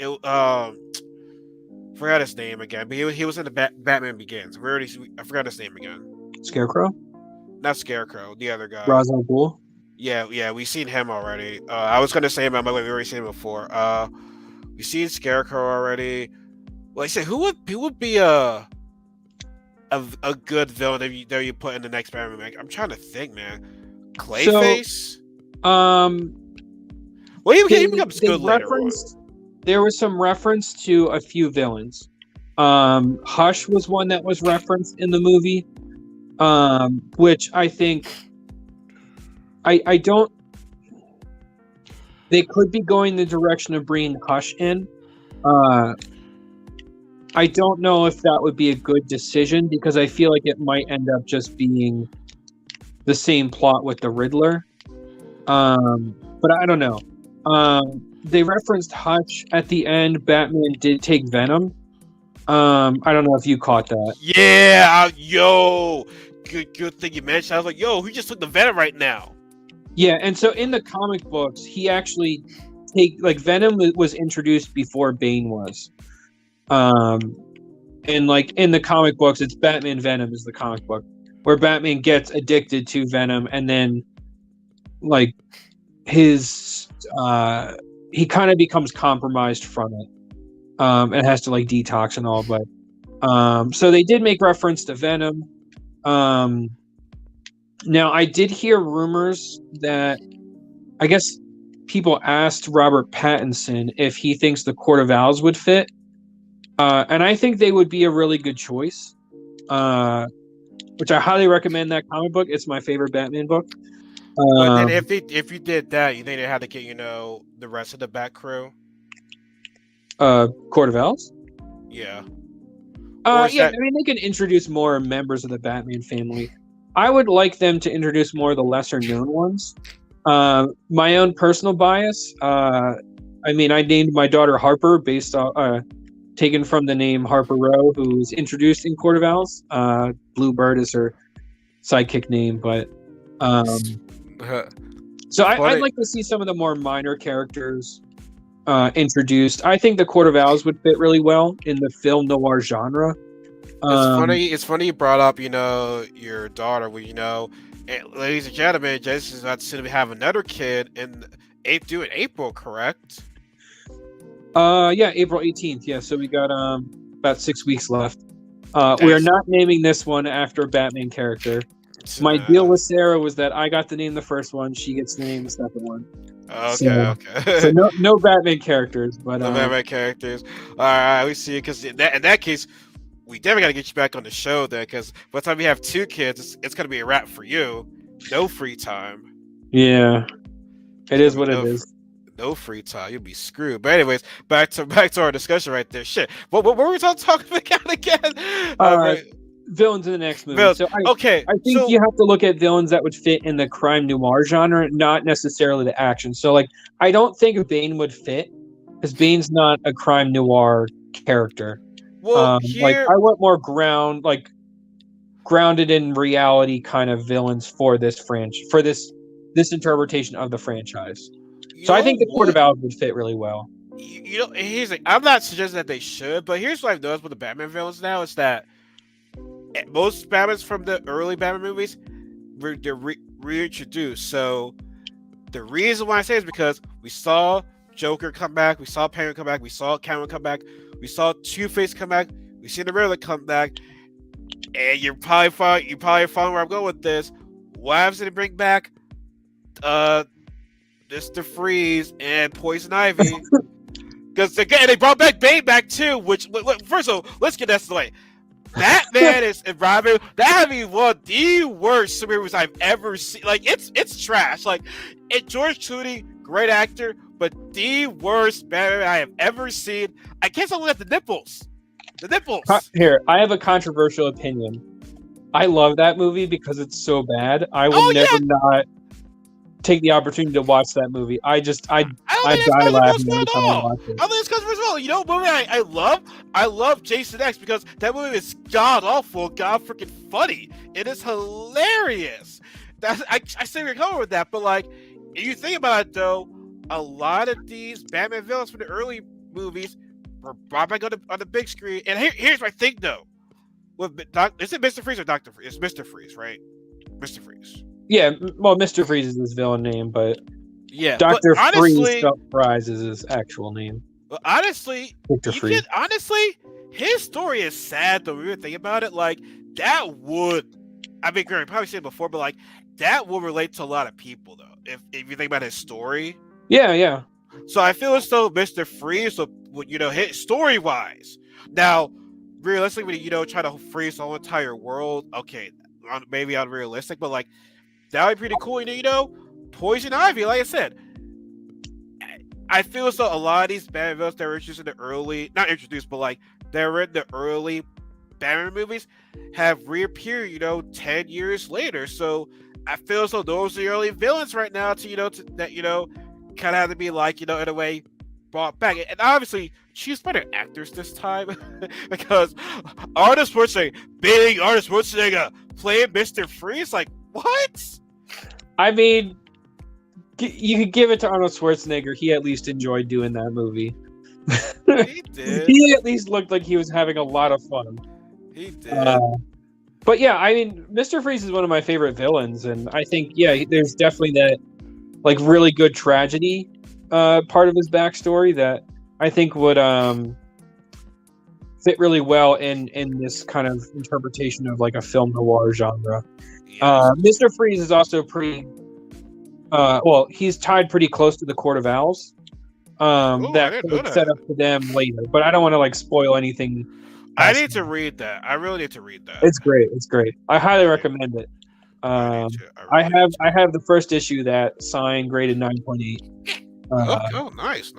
Forgot his name again, but he was in the Batman Begins. I forgot his name again. Scarecrow? Not Scarecrow, the other guy. Ra's al Ghul? Yeah, we've seen him already. I was gonna say him, but we already seen him before. We've seen Scarecrow already. Well, I say who would be a good villain that you put in the next Batman movie? I'm trying to think, man. Clayface. Well, he becomes good later on. There was some reference to a few villains. Hush was one that was referenced in the movie, which I think I don't. They could be going the direction of bringing Hush in. I don't know if that would be a good decision because I feel like it might end up just being the same plot with the Riddler. But I don't know. They referenced Hush at the end. Batman did take Venom. I don't know if you caught that. Yeah, good thing you mentioned. I was like, who just took the Venom right now? Yeah, and so in the comic books, he actually Venom was introduced before Bane was. And like in the comic books, it's Batman Venom is the comic book where Batman gets addicted to Venom, and then like his he kind of becomes compromised from it, and has to like detox and all. But so they did make reference to Venom. Now I did hear rumors that I guess people asked Robert Pattinson if he thinks the Court of Owls would fit. And I think they would be a really good choice, which I highly recommend that comic book. It's my favorite Batman book. But then if you did that, you think they had to get the rest of the Bat crew? Court of Owls? Yeah. I mean, they can introduce more members of the Batman family. I would like them to introduce more of the lesser known ones. My own personal bias. I mean, I named my daughter Harper based on. Taken from the name Harper Row, who was introduced in Court of Owls. Bluebird is her sidekick name, but so I'd like to see some of the more minor characters introduced. I think the Court of Owls would fit really well in the film noir genre. It's funny you brought up your daughter. Ladies and gentlemen, Jason is about to have another kid in April, correct? Yeah, April 18th. Yeah, so we got about 6 weeks left. We are not naming this one after a Batman character. My deal with Sarah was that I got to name the first one, she gets to name the second one. Okay. So no Batman characters, but no Batman characters. All right, we see. Because in that case, we definitely got to get you back on the show then. Because by the time you have 2 kids, it's gonna be a wrap for you. No free time. Yeah, it is what it is. No free time, you'll be screwed. But anyways, back to our discussion right there. Shit, what were we talking about again? Villains in the next movie. Villains. So I think you have to look at villains that would fit in the crime noir genre, not necessarily the action. So like, I don't think Bane would fit because Bane's not a crime noir character. Well, I want more grounded in reality kind of villains for this this interpretation of the franchise. So I think the Court of Owls would fit really well. I'm not suggesting that they should, but here's what I've noticed with the Batman villains now is that most Batmans from the early Batman movies they're reintroduced. So the reason why I say is because we saw Joker come back, we saw Penguin come back, we saw Catwoman come back, we saw Two-Face come back, we see the Riddler come back, and you're probably following where I'm going with this. What happens to bring back Mr. Freeze and Poison Ivy? Because again, they brought back Bane back too. Which first of all, let's get that straight. Batman is Robin. That had me one of the worst superheroes I've ever seen. Like it's trash. Like George Clooney, great actor, but the worst Batman I have ever seen. I can't look at the nipples. The nipples. Here, I have a controversial opinion. I love that movie because it's so bad. I will never not take the opportunity to watch that movie. I die laughing every time I watch it. I think it's controversial. You know what movie I love? I love Jason X because that movie is god awful, god freaking funny. It is hilarious. I say we're coming with that, but like if you think about it though, a lot of these Batman villains from the early movies were brought back on the big screen. And here's my thing though. Is it Mr. Freeze or Dr. Freeze? It's Mr. Freeze, right? Mr. Freeze. Yeah, well, Mr. Freeze is his villain name, but yeah, Dr. Freeze is his actual name. But honestly, Victor Freeze. His story is sad though. We were thinking about it, like that would. I mean, Greg, probably said it before, but like that will relate to a lot of people though. If you think about his story. Yeah. So I feel as though Mr. Freeze would hit story wise. Now, realistically, try to freeze the whole entire world. Okay, maybe unrealistic, but like. That would be pretty cool, Poison Ivy, like I said. I feel as though a lot of these Batman villains that were introduced in the early, not introduced, but like they were in the early Batman movies have reappeared, 10 years later. So I feel as though those are the early villains right now that kind of have to be like, in a way brought back. And obviously, she's better actors this time because Arnold Schwarzenegger playing Mr. Freeze, like, what? I mean, you could give it to Arnold Schwarzenegger. He at least enjoyed doing that movie. He did. He at least looked like he was having a lot of fun. He did. But yeah, I mean, Mr. Freeze is one of my favorite villains, and I think there's definitely that like really good tragedy part of his backstory that I think would fit really well in this kind of interpretation of like a film noir genre. Mr. Freeze is also pretty he's tied pretty close to the Court of Owls. That could set up to them later, but I don't want to like spoil anything. I need to read that. I really need to read that. It's great. I highly recommend it. I have the first issue that signed graded 9.8. Nice.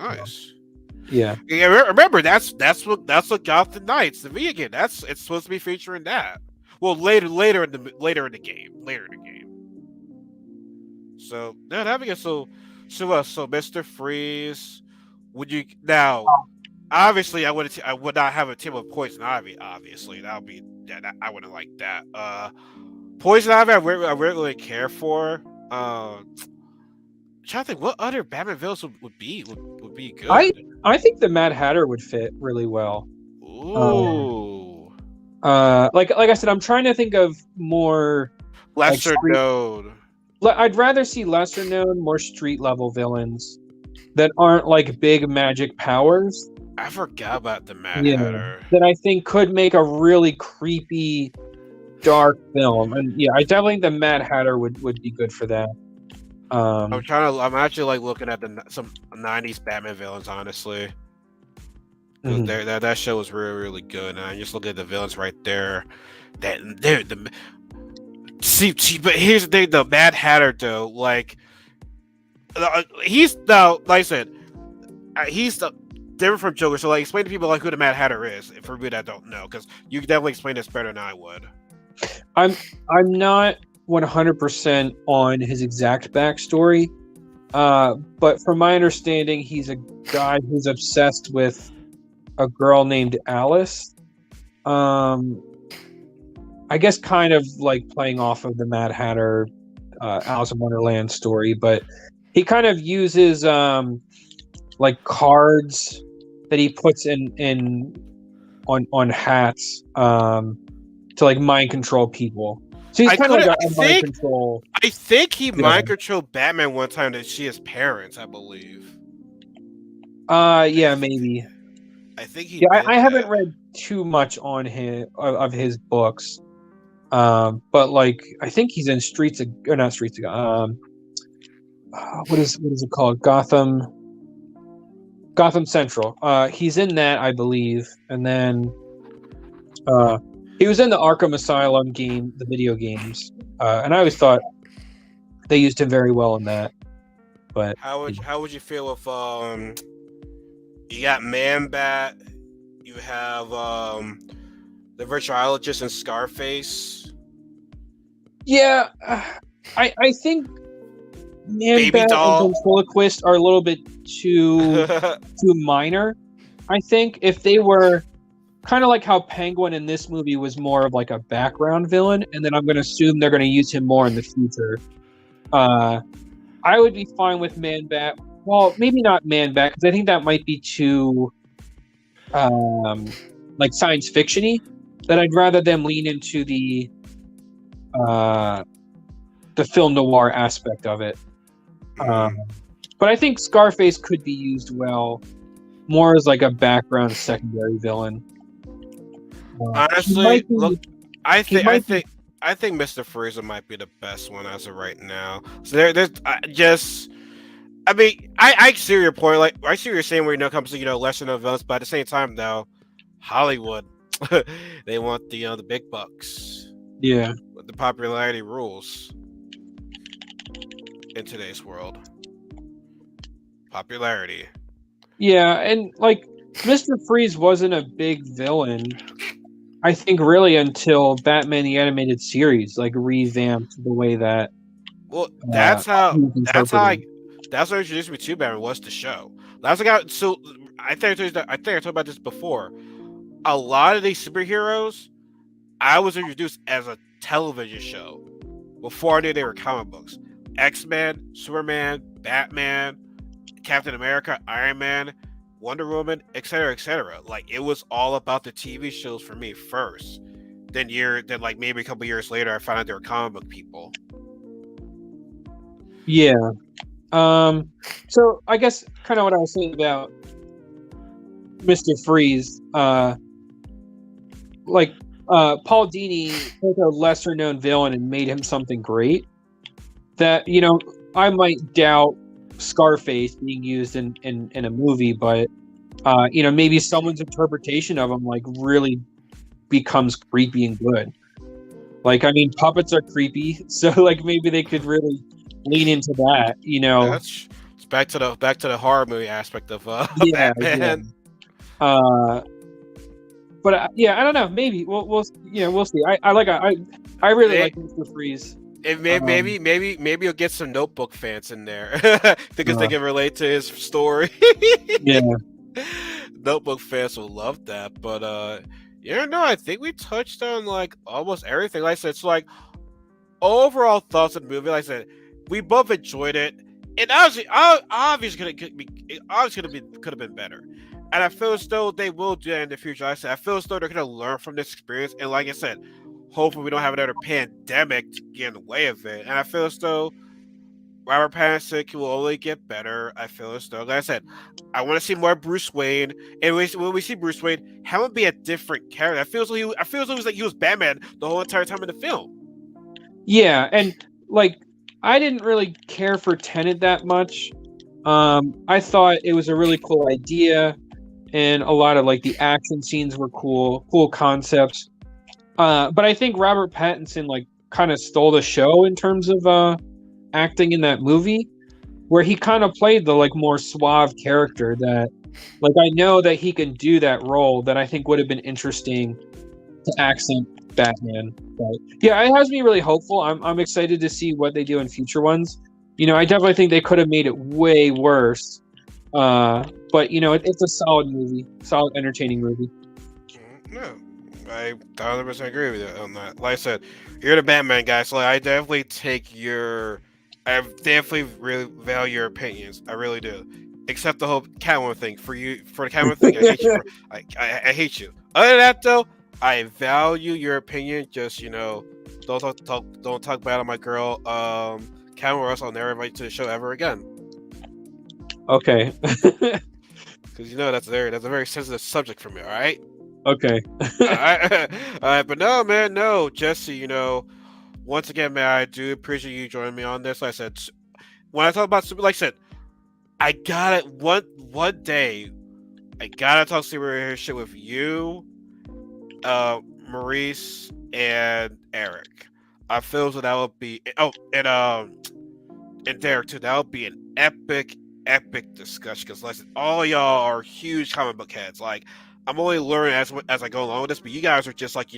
Yeah. Remember that's what Gotham Knights, the video game. It's supposed to be featuring that. Well, later in the game. So no, that'd be good. So Mr. Freeze, would you now? Obviously, I would not have a team of Poison Ivy. Obviously, I wouldn't like that. Poison Ivy, I really care for. I'm trying to think what other Batman villains would be good. I think the Mad Hatter would fit really well. Ooh. Like I said, I'm trying to think of more lesser known. I'd rather see lesser known, more street level villains that aren't like big magic powers. I forgot about the Mad Hatter. That I think could make a really creepy, dark film. And yeah, I definitely think the Mad Hatter would be good for that. I'm actually like looking at some 90s Batman villains, honestly. Mm-hmm. That show was really, really good. And I just look at the villains right there. But here's the thing, the Mad Hatter though, like he's like I said, he's different from Joker. So like, explain to people like who the Mad Hatter is, for people that don't know, because you can definitely explain this better than I would. I'm not 100% on his exact backstory, but from my understanding, he's a guy who's obsessed with a girl named Alice. I guess kind of like playing off of the Mad Hatter, Alice in Wonderland story, but he kind of uses like cards that he puts on hats to like mind control people. So he's I kind of like couldn't- a I mind think- control. I think he Yeah. mind controlled Batman one time to see his parents, I believe. Yeah, maybe. I think he Yeah, did I haven't that. read too much on of his books, but like I think he's in not Streets of what is it called? Gotham Central. He's in that, I believe, and then he was in the Arkham Asylum game, the video games, and I always thought they used him very well in that. But How would you feel if you got Man Bat, you have the virtuologist and Scarface, yeah, I think Baby Man-Bat Doll. and Ventriloquist are a little bit too minor. I think if they were kind of like how Penguin in this movie was more of like a background villain, and then I'm going to assume they're going to use him more in the future. I would be fine with Man-Bat. Well, maybe not Man-Bat because I think that might be too like science fiction-y. That I'd rather them lean into the film noir aspect of it. But I think Scarface could be used well, more as like a background secondary villain. Honestly, be- look, I think might be- Mr. Freezer might be the best one as of right now. So there's I mean, I see your point. Like, I see what you're saying where it comes to lesser known villains, but at the same time, though, Hollywood, they want the big bucks. Yeah. The popularity rules in today's world. Popularity. Yeah, and like Mr. Freeze wasn't a big villain, I think, really until Batman the Animated Series like revamped the way that. Well, that's how he was interpreted. that's what introduced me to Batman was the show. That's like so I think I talked about this before. A lot of these superheroes, I was introduced as a television show before I knew they were comic books. X-Men, Superman, Batman, Captain America, Iron Man, Wonder Woman, etc., etc. Like it was all about the TV shows for me first. Then like maybe a couple years later, I found out they were comic book people. Yeah. So I guess kind of what I was saying about Mr. Freeze, like Paul Dini took a lesser known villain and made him something great. That I might doubt Scarface being used in a movie, but maybe someone's interpretation of him like really becomes creepy and good. Like, I mean, puppets are creepy, so like maybe they could really lean into that. That's it's back to the horror movie aspect of Yeah, Batman. yeah. But I don't know. Maybe we'll see. I really like Mr. Freeze. Maybe you'll get some Notebook fans in there because they can relate to his story. Yeah. Notebook fans will love that. But no, I think we touched on like almost everything. Like I said, it's like overall thoughts of the movie. Like I said, we both enjoyed it. It obviously could have been better. And I feel as though they will do that in the future. Like I said, I feel as though they're going to learn from this experience. And like I said, hopefully we don't have another pandemic to get in the way of it. And I feel as though Robert Pattinson will only get better. I feel as though, like I said, I want to see more Bruce Wayne. And when we see Bruce Wayne, have him be a different character. I feel as though he was Batman the whole entire time in the film. Yeah, and like I didn't really care for Tenet that much. I thought it was a really cool idea, and a lot of like the action scenes were cool concepts. But I think Robert Pattinson like kind of stole the show in terms of acting in that movie, where he kind of played the like more suave character that, like, I know that he can do that role that I think would have been interesting to accent Batman. But yeah, it has me really hopeful. I'm excited to see what they do in future ones. I definitely think they could have made it way worse. But it's a solid movie, solid entertaining movie. No, I 100% agree with you on that. Like I said, you're the Batman guy, so like, I definitely really value your opinions. I really do. Except the whole Catwoman thing. For the Catwoman thing, I hate you. I hate you. Other than that, though, I value your opinion. Just don't talk bad on my girl. Cameron, or else I'll never invite you to the show ever again. Okay. Because that's a very sensitive subject for me. All right. Okay. All right. All right. But no, man, no, Jesse. Once again, man, I do appreciate you joining me on this. Like I said, when I talk about like I said, I got it one day. I gotta talk superhero shit with you, Maurice, and Eric. I feel so that would be and Derek too. That would be an epic discussion because like all y'all are huge comic book heads. Like I'm only learning as I go along with this, but you guys are just like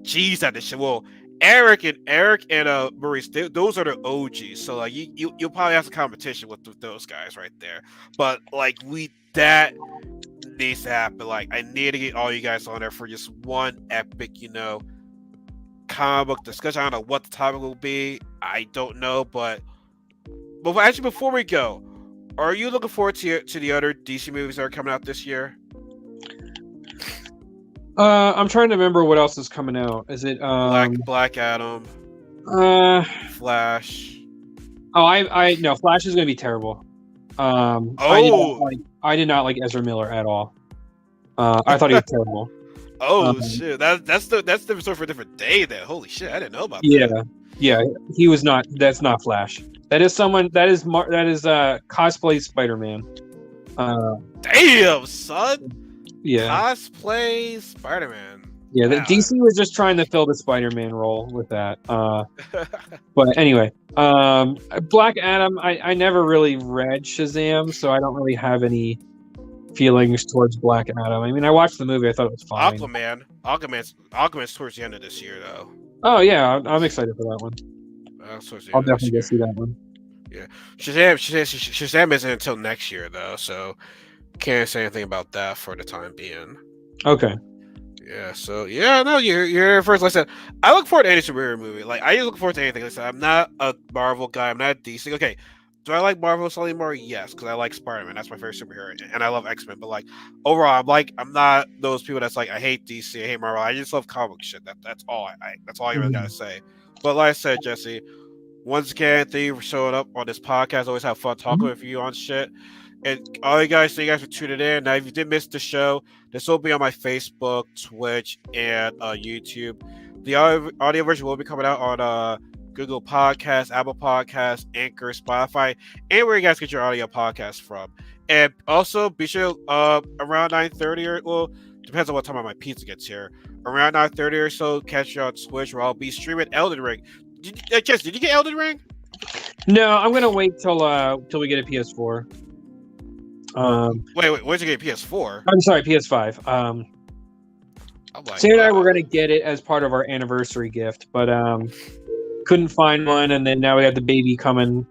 G's at this shit. Well, Eric and Maurice, those are the OGs. So like you'll probably have some competition with those guys right there. But like that needs to happen. Like I need to get all you guys on there for just one epic, comic book discussion. I don't know what the topic will be. I don't know, but actually before we go, are you looking forward to the other DC movies that are coming out this year? I'm trying to remember what else is coming out. Is it Black Adam? Flash. Oh, I no, Flash is going to be terrible. I did not like Ezra Miller at all. I thought he was terrible. Shit, that's the story for a different day. Then holy shit, I didn't know about that. Yeah, he was not. That's not Flash. That is someone. That is cosplay Spider-Man. Damn, son. Yeah. Cosplay Spider-Man. Yeah, wow. DC was just trying to fill the Spider-Man role with that. But anyway, Black Adam. I never really read Shazam, so I don't really have any feelings towards Black Adam. I mean, I watched the movie. I thought it was fine. Aquaman's towards the end of this year, though. Oh yeah, I'm excited for that one. I'll definitely go see that one. Yeah, Shazam isn't until next year though, so can't say anything about that for the time being. Okay. Yeah. So yeah, no, you're here first. Like I said, I look forward to any superhero movie. Like I just look forward to anything. Like I said, I'm not a Marvel guy. I'm not a DC. Okay. Do I like Marvel slightly more? Yes, because I like Spider-Man. That's my favorite superhero, and I love X-Men. But like overall, I'm not those people that's like I hate DC, I hate Marvel. I just love comic shit. That's all. That's all you really gotta say. But like I said, Jesse, once again, thank you for showing up on this podcast. I always have fun talking with you on shit. And all you guys, thank you guys for tuning in. Now, if you did miss the show, this will be on my Facebook, Twitch, and YouTube. The audio version will be coming out on Google Podcasts, Apple Podcasts, Anchor, Spotify, and where you guys get your audio podcasts from. And also, be sure around 9:30 depends on what time my pizza gets here. Around 9:30 or so, catch you on Twitch where I'll be streaming Elden Ring. Jess, did you get Elden Ring? No, I'm gonna wait till we get a PS4. Wait, where'd you get a PS4? I'm sorry, PS5. Sarah and I were gonna get it as part of our anniversary gift, but couldn't find one, and then now we have the baby coming.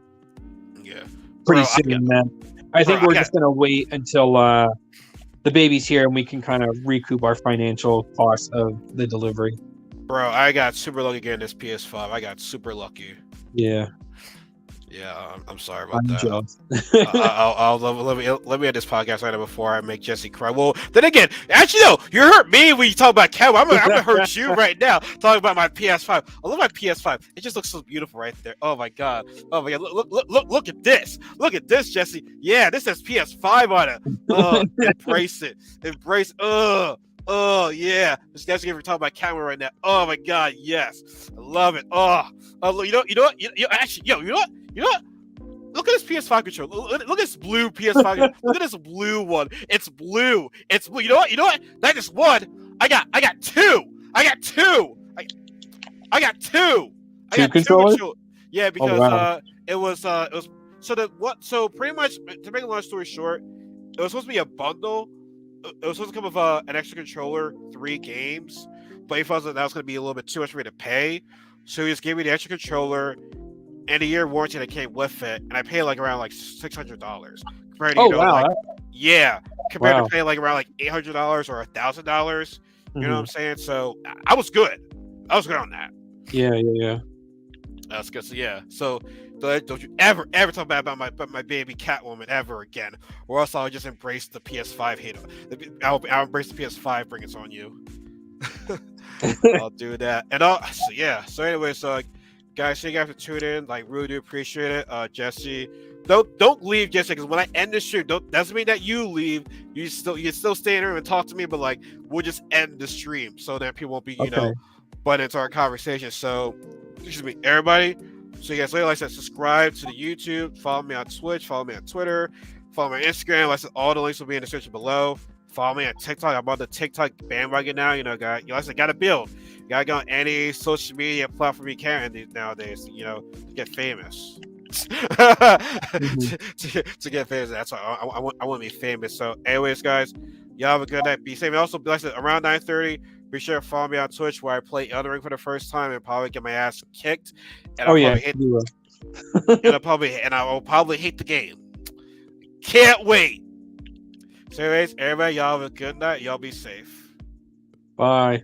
Yeah, pretty soon. I think we're just gonna wait until the baby's here and we can kind of recoup our financial costs of the delivery. Bro, I got super lucky getting this PS5. I got super lucky. Yeah. Yeah, I'm sorry about that. Jealous. Let me end this podcast right now before I make Jesse cry. Well, then again, actually, no, you hurt me when you talk about Kevin. I'm gonna hurt you right now talking about my PS5. I love my PS5. It just looks so beautiful right there. Oh my god. Look at this. Look at this, Jesse. Yeah, this has PS5 on it. Embrace it. Oh yeah, this guy's gonna talk about camera right now. Oh my god, yes, I love it. You know what? Look at this PS5 controller. Look at this blue PS5. Look at this blue one. It's blue. It's blue. You know what? Not just one. I got two. I got two. Two controllers? Yeah, because it was so pretty much to make a long story short, it was supposed to be a bundle. It was supposed to come with an extra controller, 3 games, but he felt that was going to be a little bit too much for me to pay. So he just gave me the extra controller and a year warranty that came with it, and I paid around $600 compared to compared to paying around $800 or $1,000. You know what I'm saying? So I was good. I was good on that. Yeah. That's good. So yeah. So Don't you ever talk bad about my baby Catwoman ever again, or else I'll just embrace the PS5 hate. I'll embrace the PS5. Bring it on you. I'll do that. And so anyway, guys, thank you guys for tuning in. Like, really do appreciate it. Jesse, don't leave, Jesse, because when I end the stream, doesn't mean that you leave. You still stay in the room and talk to me, but like we'll just end the stream so that people won't be butt into our conversation. So, excuse me, everybody. So you guys, like I said, subscribe to the YouTube. Follow me on Twitch. Follow me on Twitter. Follow me on Instagram. Like I said, all the links will be in the description below. Follow me on TikTok. I'm on the TikTok bandwagon now. Guys, like I said, gotta build. You gotta go on any social media platform you can nowadays. To get famous. to get famous. That's why I want to be famous. So, anyways, guys, y'all have a good night. Be safe. And also, like I said, around 9:30. Be sure to follow me on Twitch where I play Elden Ring for the first time and probably get my ass kicked. And I will probably hate the game. Can't wait. So anyways, everybody, y'all have a good night. Y'all be safe. Bye.